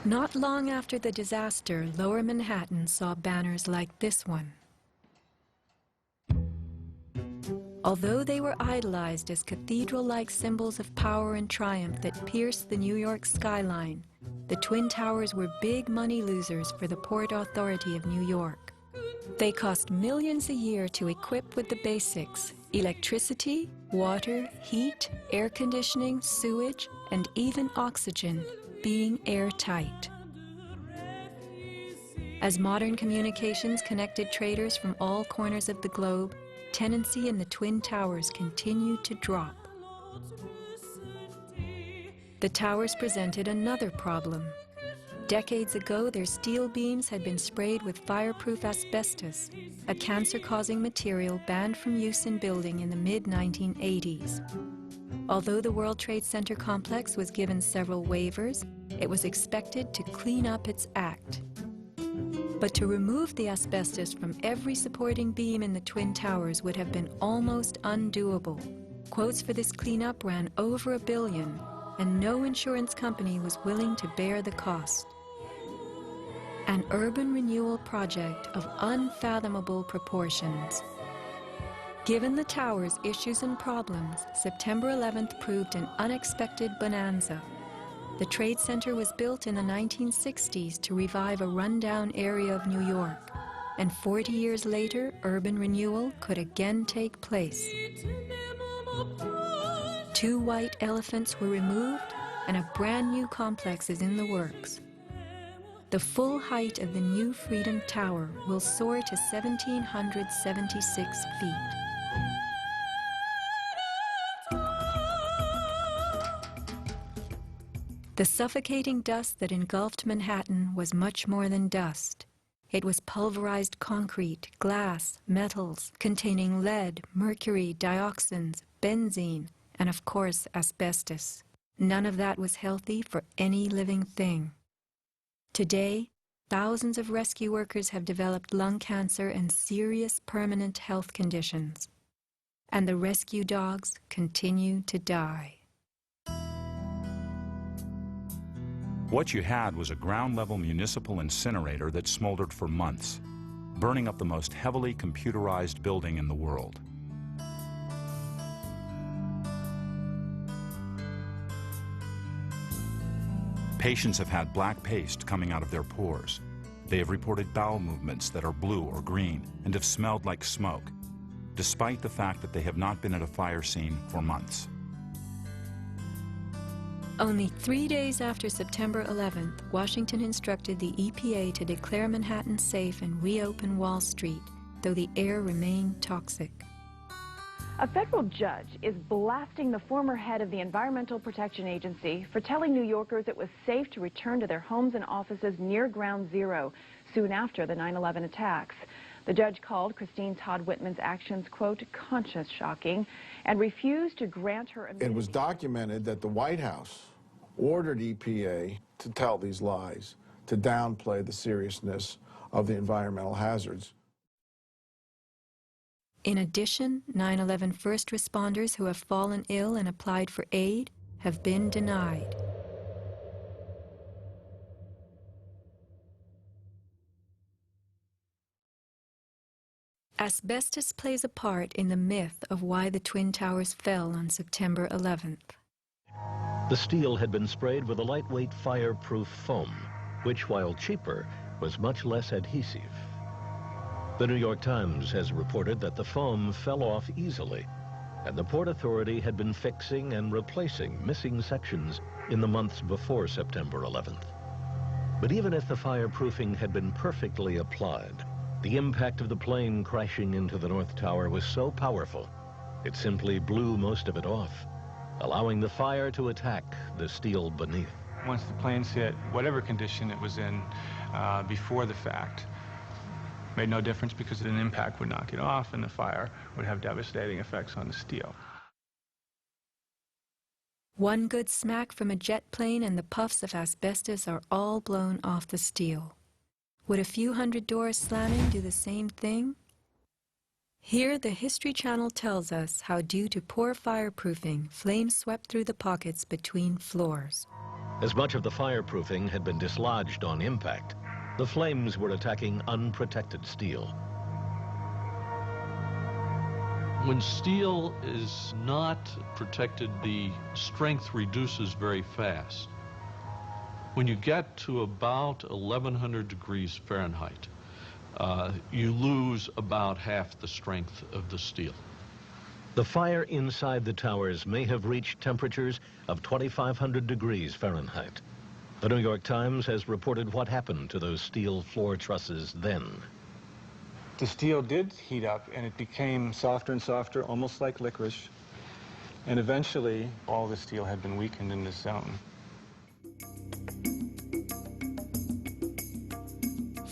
Speaker 6: Not long after the disaster, Lower Manhattan saw banners like this one. Although they were idolized as cathedral-like symbols of power and triumph that pierced the New York skyline, the Twin Towers were big money losers for the Port Authority of New York. They cost millions a year to equip with the basics: electricity, water, heat, air conditioning, sewage, and even oxygen, being airtight. As modern communications connected traders from all corners of the globe, tenancy in the Twin Towers continued to drop. The towers presented another problem. Decades ago, their steel beams had been sprayed with fireproof asbestos, a cancer-causing material banned from use in building in the mid-1980s. Although the World Trade Center complex was given several waivers, it was expected to clean up its act. But to remove the asbestos from every supporting beam in the Twin Towers would have been almost undoable. Quotes for this cleanup ran over $1 billion, and no insurance company was willing to bear the cost. An urban renewal project of unfathomable proportions. Given the tower's issues and problems, September 11th proved an unexpected bonanza. The Trade Center was built in the 1960s to revive a rundown area of New York, and 40 years later, urban renewal could again take place. 2 white elephants were removed, and a brand new complex is in the works. The full height of the new Freedom Tower will soar to 1,776 feet. The suffocating dust that engulfed Manhattan was much more than dust. It was pulverized concrete, glass, metals containing lead, mercury, dioxins, benzene, and of course asbestos. None of that was healthy for any living thing. Today, thousands of rescue workers have developed lung cancer and serious permanent health conditions. And the rescue dogs continue to die.
Speaker 5: What you had was a ground-level municipal incinerator that smoldered for months, burning up the most heavily computerized building in the world. Patients have had black paste coming out of their pores. They have reported bowel movements that are blue or green and have smelled like smoke, despite the fact that they have not been at a fire scene for months.
Speaker 6: Only 3 days after September 11th, Washington instructed the EPA to declare Manhattan safe and reopen Wall Street, though the air remained toxic.
Speaker 4: A federal judge is blasting the former head of the Environmental Protection Agency for telling New Yorkers it was safe to return to their homes and offices near Ground Zero soon after the 9/11 attacks. The judge called Christine Todd Whitman's actions, quote, conscience shocking, and refused to grant her immunity.
Speaker 9: It was documented that the White House ordered EPA to tell these lies, to downplay the seriousness of the environmental hazards.
Speaker 6: In addition, 9/11 first responders who have fallen ill and applied for aid have been denied. Asbestos plays a part in the myth of why the Twin Towers fell on September 11th.
Speaker 7: The steel had been sprayed with a lightweight fireproof foam, which, while cheaper, was much less adhesive. The New York Times has reported that the foam fell off easily, and the Port Authority had been fixing and replacing missing sections in the months before September 11th. But even if the fireproofing had been perfectly applied, the impact of the plane crashing into the North Tower was so powerful, it simply blew most of it off, allowing the fire to attack the steel beneath.
Speaker 10: Once the planes hit, whatever condition it was in before the fact, made no difference because an impact would knock it off and the fire would have devastating effects on the steel.
Speaker 6: One good smack from a jet plane and the puffs of asbestos are all blown off the steel. Would a few hundred doors slamming do the same thing? Here, the History Channel tells us how, due to poor fireproofing, flames swept through the pockets between floors.
Speaker 7: As much of the fireproofing had been dislodged on impact, the flames were attacking unprotected steel.
Speaker 11: When steel is not protected, the strength reduces very fast. When you get to about 1100 degrees Fahrenheit, you lose about half the strength of the steel.
Speaker 7: The fire inside the towers may have reached temperatures of 2500 degrees Fahrenheit. The New York Times has reported what happened to those steel floor trusses then.
Speaker 10: The steel did heat up and it became softer and softer, almost like licorice. And eventually, all the steel had been weakened in this zone.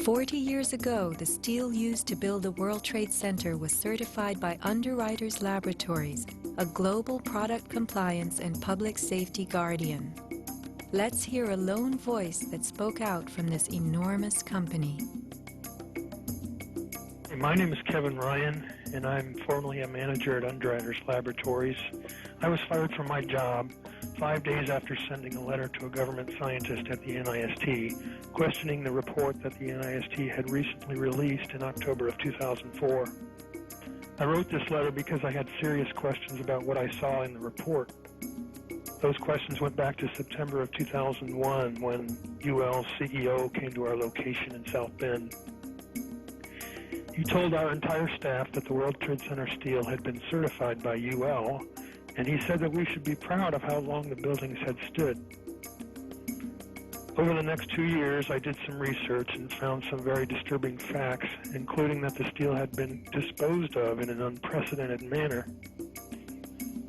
Speaker 6: 40 years ago, the steel used to build the World Trade Center was certified by Underwriters Laboratories, a global product compliance and public safety guardian. Let's hear a lone voice that spoke out from this enormous company.
Speaker 16: My name is Kevin Ryan, and I'm formerly a manager at Underwriters Laboratories. I was fired from my job 5 days after sending a letter to a government scientist at the NIST, questioning the report that the NIST had recently released in October of 2004. I wrote this letter because I had serious questions about what I saw in the report. Those questions went back to September of 2001 when UL's CEO came to our location in South Bend. He told our entire staff that the World Trade Center steel had been certified by UL, and he said that we should be proud of how long the buildings had stood. Over the next 2 years, I did some research and found some very disturbing facts, including that the steel had been disposed of in an unprecedented manner.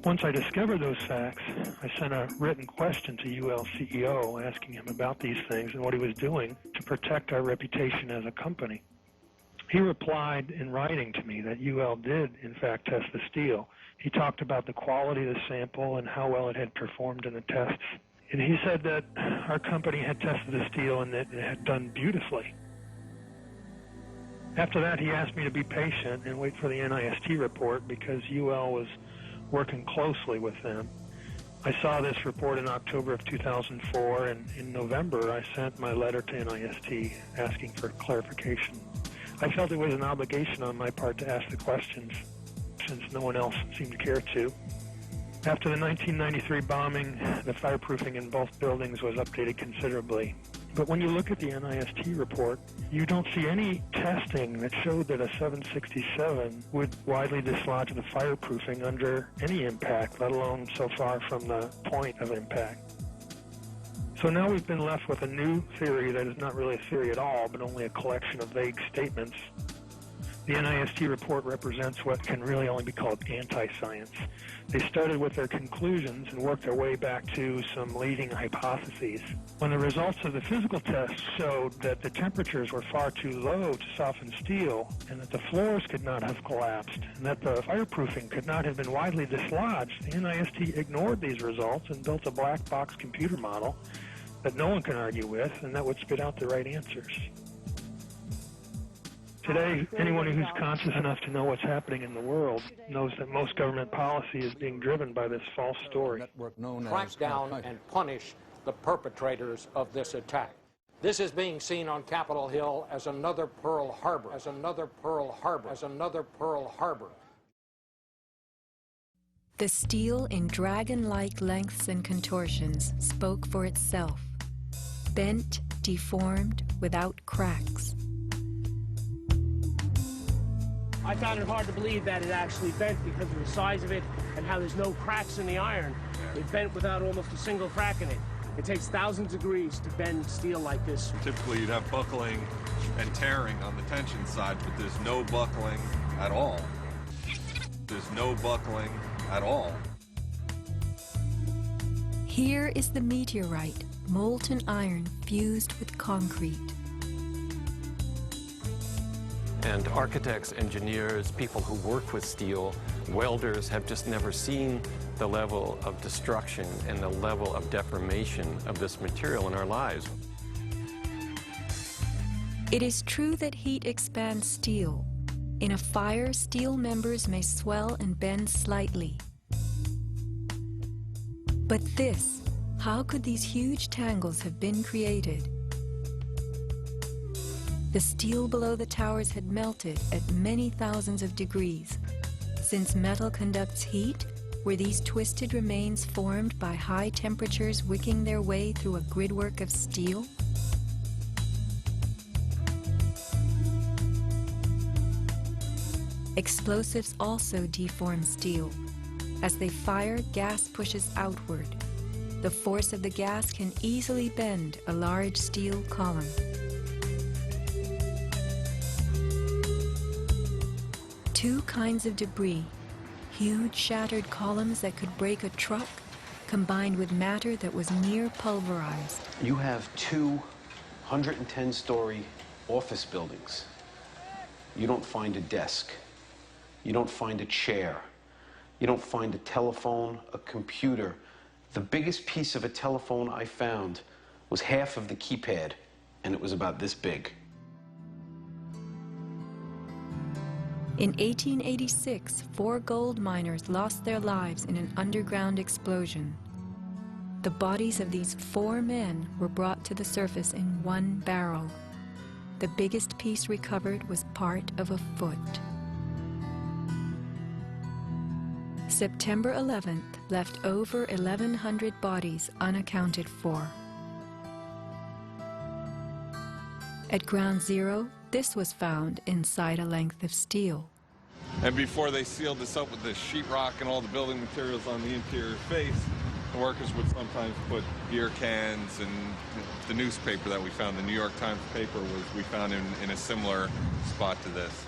Speaker 16: Once I discovered those facts, I sent a written question to UL CEO asking him about these things and what he was doing to protect our reputation as a company. He replied in writing to me that UL did, in fact, test the steel. He talked about the quality of the sample and how well it had performed in the tests. And he said that our company had tested the steel and that it had done beautifully. After that, he asked me to be patient and wait for the NIST report because UL was working closely with them. I saw this report in October of 2004, and in November, I sent my letter to NIST asking for clarification. I felt it was an obligation on my part to ask the questions, since no one else seemed to care to. After the 1993 bombing, the fireproofing in both buildings was updated considerably. But when you look at the NIST report, you don't see any testing that showed that a 767 would widely dislodge the fireproofing under any impact, let alone so far from the point of impact. So now we've been left with a new theory that is not really a theory at all, but only a collection of vague statements. The NIST report represents what can really only be called anti-science. They started with their conclusions and worked their way back to some leading hypotheses. When the results of the physical tests showed that the temperatures were far too low to soften steel, and that the floors could not have collapsed, and that the fireproofing could not have been widely dislodged, the NIST ignored these results and built a black box computer model that no one can argue with, and that would spit out the right answers. Today, anyone who's conscious enough to know what's happening in the world knows that most government policy is being driven by this false story.
Speaker 13: Crack down and punish the perpetrators of this attack. This is being seen on Capitol Hill as another Pearl Harbor, as another Pearl Harbor, as another Pearl Harbor.
Speaker 6: The steel in dragon-like lengths and contortions spoke for itself. Bent, deformed, without cracks.
Speaker 19: I found it hard to believe that it actually bent because of the size of it and how there's no cracks in the iron. It bent without almost a single crack in it. It takes thousands of degrees to bend steel like this.
Speaker 20: Typically you'd have buckling and tearing on the tension side, but there's no buckling at all. There's no buckling at all.
Speaker 6: Here is the meteorite, molten iron fused with concrete.
Speaker 22: And architects, engineers, people who work with steel, welders have just never seen the level of destruction and the level of deformation of this material in our lives.
Speaker 6: It is true that heat expands steel. In a fire, steel members may swell and bend slightly. But this, how could these huge tangles have been created? The steel below the towers had melted at many thousands of degrees. Since metal conducts heat, were these twisted remains formed by high temperatures wicking their way through a gridwork of steel? Explosives also deform steel. As they fire, gas pushes outward. The force of the gas can easily bend a large steel column. Two kinds of debris, huge shattered columns that could break a truck, combined with matter that was near pulverized.
Speaker 23: You have two 110-story office buildings. You don't find a desk. You don't find a chair. You don't find a telephone, a computer. The biggest piece of a telephone I found was half of the keypad, and it was about this big.
Speaker 6: In 1886, 4 gold miners lost their lives in an underground explosion. The bodies of these 4 men were brought to the surface in one barrel. The biggest piece recovered was part of a foot. September 11th left over 1,100 bodies unaccounted for. At Ground Zero, this was found inside a length of steel.
Speaker 20: And before they sealed this up with the sheetrock and all the building materials on the interior face, the workers would sometimes put beer cans, and the newspaper that we found, the New York Times paper, we found in a similar spot to this.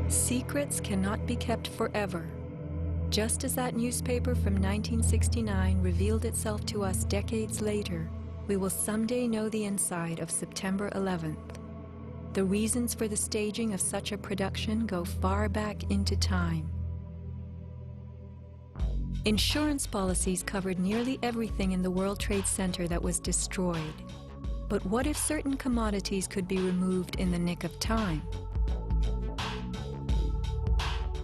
Speaker 6: Secrets cannot be kept forever. Just as that newspaper from 1969 revealed itself to us decades later, we will someday know the inside of September 11th. The reasons for the staging of such a production go far back into time. Insurance policies covered nearly everything in the World Trade Center that was destroyed. But what if certain commodities could be removed in the nick of time?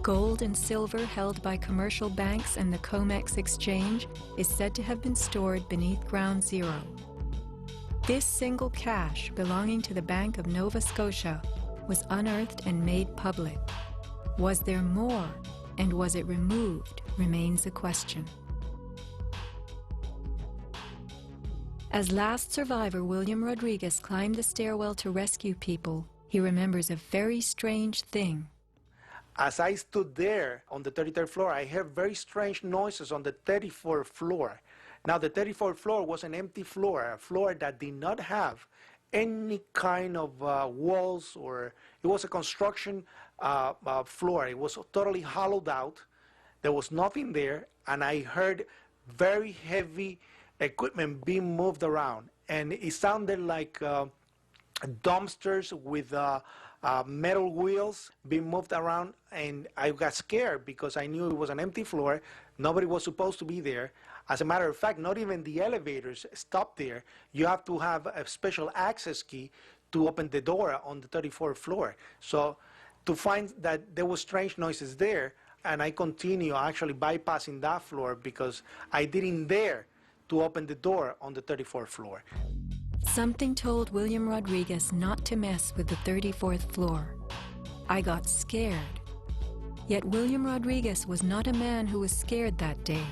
Speaker 6: Gold and silver held by commercial banks and the COMEX exchange is said to have been stored beneath Ground Zero. This single cache belonging to the Bank of Nova Scotia was unearthed and made public. Was there more, and was it removed, remains a question. As last survivor William Rodriguez climbed the stairwell to rescue people, He remembers a very strange thing.
Speaker 24: As I stood there on the 33rd floor, I heard very strange noises on the 34th floor. Now, the 34th floor was an empty floor, a floor that did not have any kind of walls, or it was a construction floor. It was totally hollowed out. There was nothing there, and I heard very heavy equipment being moved around, and it sounded like dumpsters with metal wheels being moved around, and I got scared because I knew it was an empty floor. Nobody was supposed to be there. As a matter of fact, not even the elevators stopped there. You have to have a special access key to open the door on the 34th floor. So to find that there were strange noises there, and I continue actually bypassing that floor because I didn't dare to open the door on the 34th floor.
Speaker 6: Something told William Rodriguez not to mess with the 34th floor. I got scared. Yet William Rodriguez was not a man who was scared that day.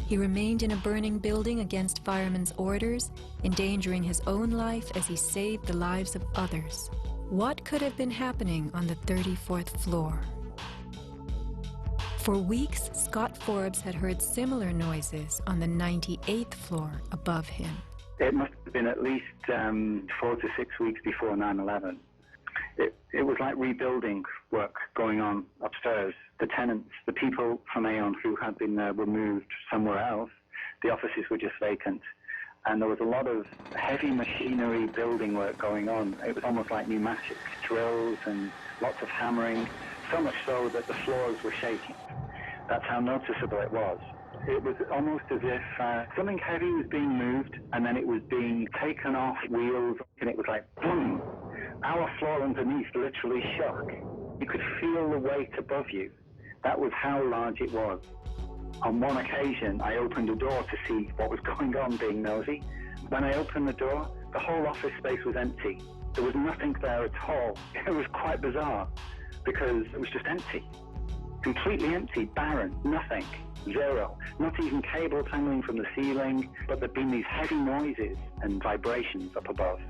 Speaker 6: He remained in a burning building against firemen's orders, endangering his own life as he saved the lives of others. What could have been happening on the 34th floor? For weeks, Scott Forbes had heard similar noises on the 98th floor above him.
Speaker 3: It must have been at least 4 to 6 weeks before 9/11. It was like rebuilding work going on upstairs. The tenants, the people from Aon who had been removed somewhere else, the offices were just vacant. And there was a lot of heavy machinery building work going on. It was almost like pneumatic drills and lots of hammering, so much so that the floors were shaking. That's how noticeable it was. It was almost as if something heavy was being moved and then it was being taken off wheels, and it was like boom. Our floor underneath literally shook. You could feel the weight above you. That was how large it was. On one occasion, I opened a door to see what was going on, being nosy. When I opened the door, the whole office space was empty. There was nothing there at all. It was quite bizarre because it was just empty. Completely empty, barren, nothing, zero. Not even cables hanging from the ceiling, but there'd been these heavy noises and vibrations up above.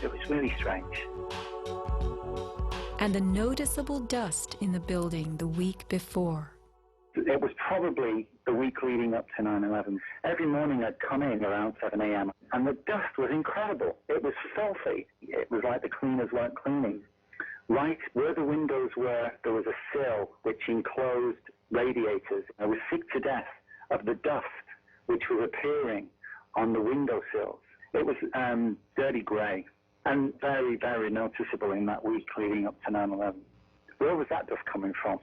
Speaker 3: It was really strange.
Speaker 6: And the noticeable dust in the building the week before.
Speaker 3: It was probably the week leading up to 9/11. Every morning I'd come in around 7 a.m. and the dust was incredible. It was filthy. It was like the cleaners weren't cleaning. Right where the windows were, there was a sill which enclosed radiators. I was sick to death of the dust which was appearing on the windowsills. It was dirty grey and very, very noticeable in that week leading up to 9/11. Where was that dust coming from?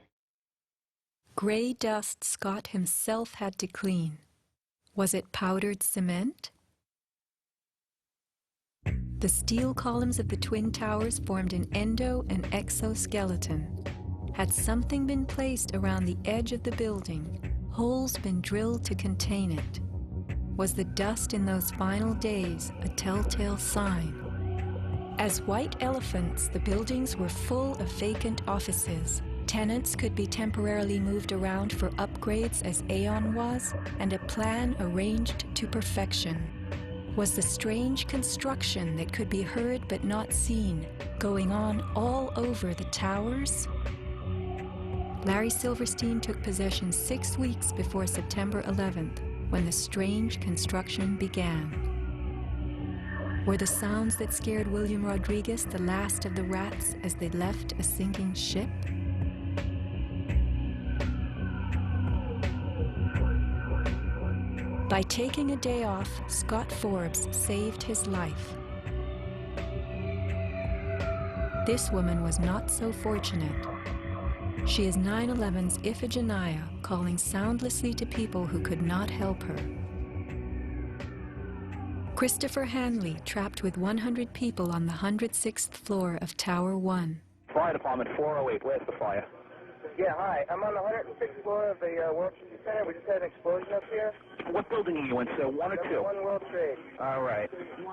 Speaker 6: Grey dust Scott himself had to clean. Was it powdered cement? The steel columns of the Twin Towers formed an endo and exoskeleton. Had something been placed around the edge of the building, holes been drilled to contain it? Was the dust in those final days a telltale sign? As white elephants, the buildings were full of vacant offices. Tenants could be temporarily moved around for upgrades as Aon was, and a plan arranged to perfection. Was the strange construction that could be heard but not seen going on all over the towers? Larry Silverstein took possession 6 weeks before September 11th, when the strange construction began. Were the sounds that scared William Rodriguez the last of the rats as they left a sinking ship? By taking a day off, Scott Forbes saved his life. This woman was not so fortunate. She is 9/11's Iphigenia, calling soundlessly to people who could not help her. Christopher Hanley, trapped with 100 people on the 106th floor of Tower 1.
Speaker 1: Fire Department 408, where's the fire?
Speaker 2: Yeah, hi. I'm on the 106th floor of the World Trade Center. We just had an explosion up here.
Speaker 1: What building are you in, sir? 1 or 2?
Speaker 2: 1 World Trade.
Speaker 1: All right.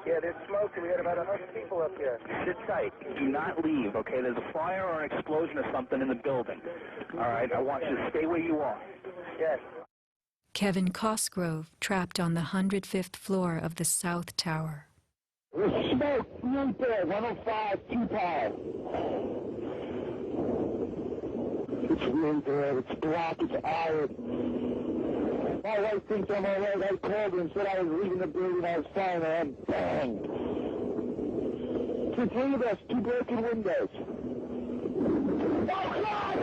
Speaker 2: Yeah, there's smoke, and we had about 100 people up here.
Speaker 1: Sit tight. Do not leave, okay? There's a fire or an explosion or something in the building. All right, I want you to stay where you are.
Speaker 2: Yes.
Speaker 6: Kevin Cosgrove, trapped on the 105th floor of the South Tower.
Speaker 2: There's smoke right there, 105, 2 power. It's really there, it's black, it's iron. My wife thinks I'm all right. I called her and said I was leaving the building, I was fine, and I'm banged. It's 3 of us, 2 broken windows. Oh, God!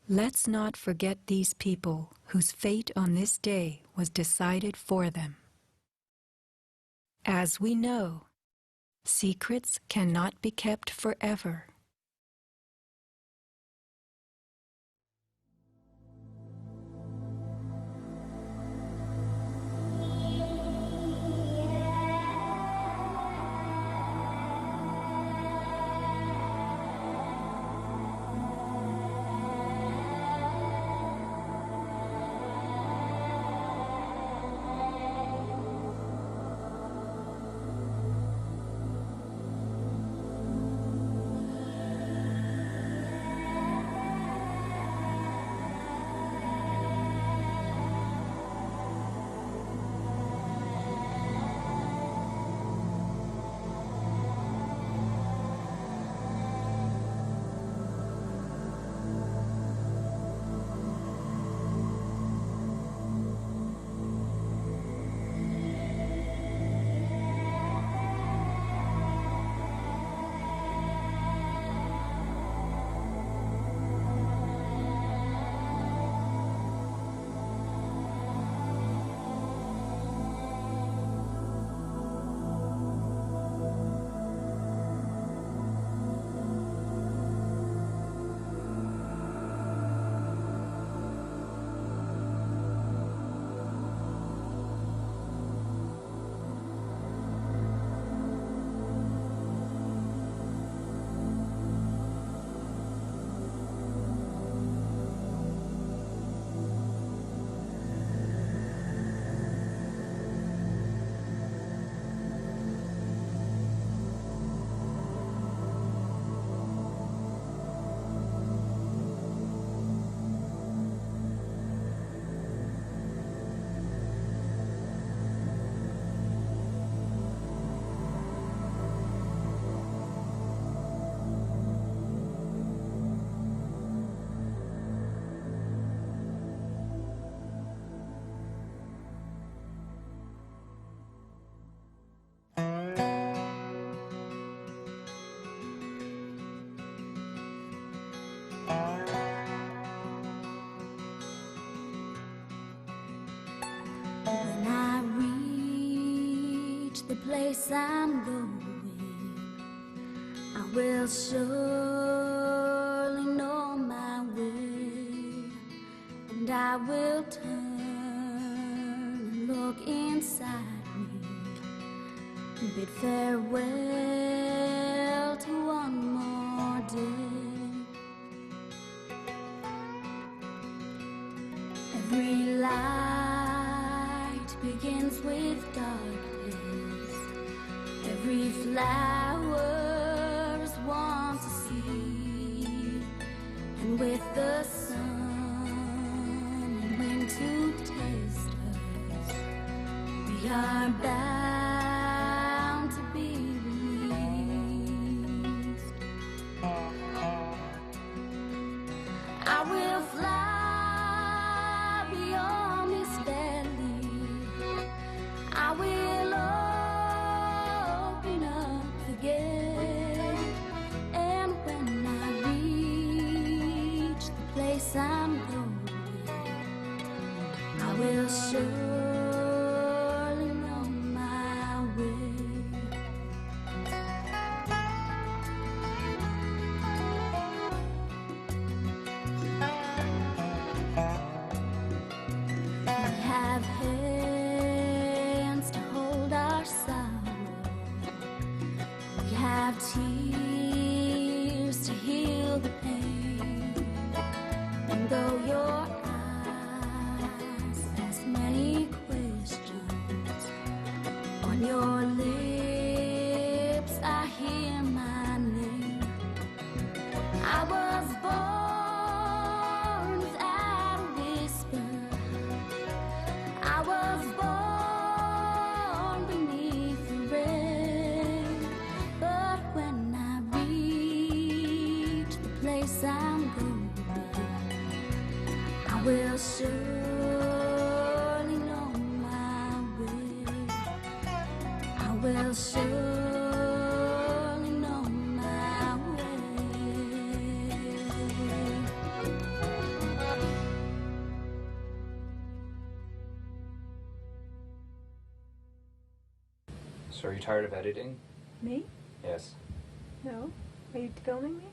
Speaker 6: Let's not forget these people whose fate on this day was decided for them. As we know, secrets cannot be kept forever.
Speaker 8: When I reach the place I'm going, I will surely know my way, and I will turn and look inside me and bid farewell to one more day. Every light begins with darkness. Every flower is one to see, and with the sun and wind to taste us, we are bound to be released. I will fly beyond this valley. I will open up the gate, and when I reach the place I'm going, I will surely know my way. We have hands to hold our sorrow. We have tears to heal the pain. And though your eyes ask many questions, on your lips I hear my name. I was born place I'm going, I will surely know my way. I will surely know my way.
Speaker 12: So are you tired of editing?
Speaker 14: Me?
Speaker 12: Yes.
Speaker 14: No. Are you filming me?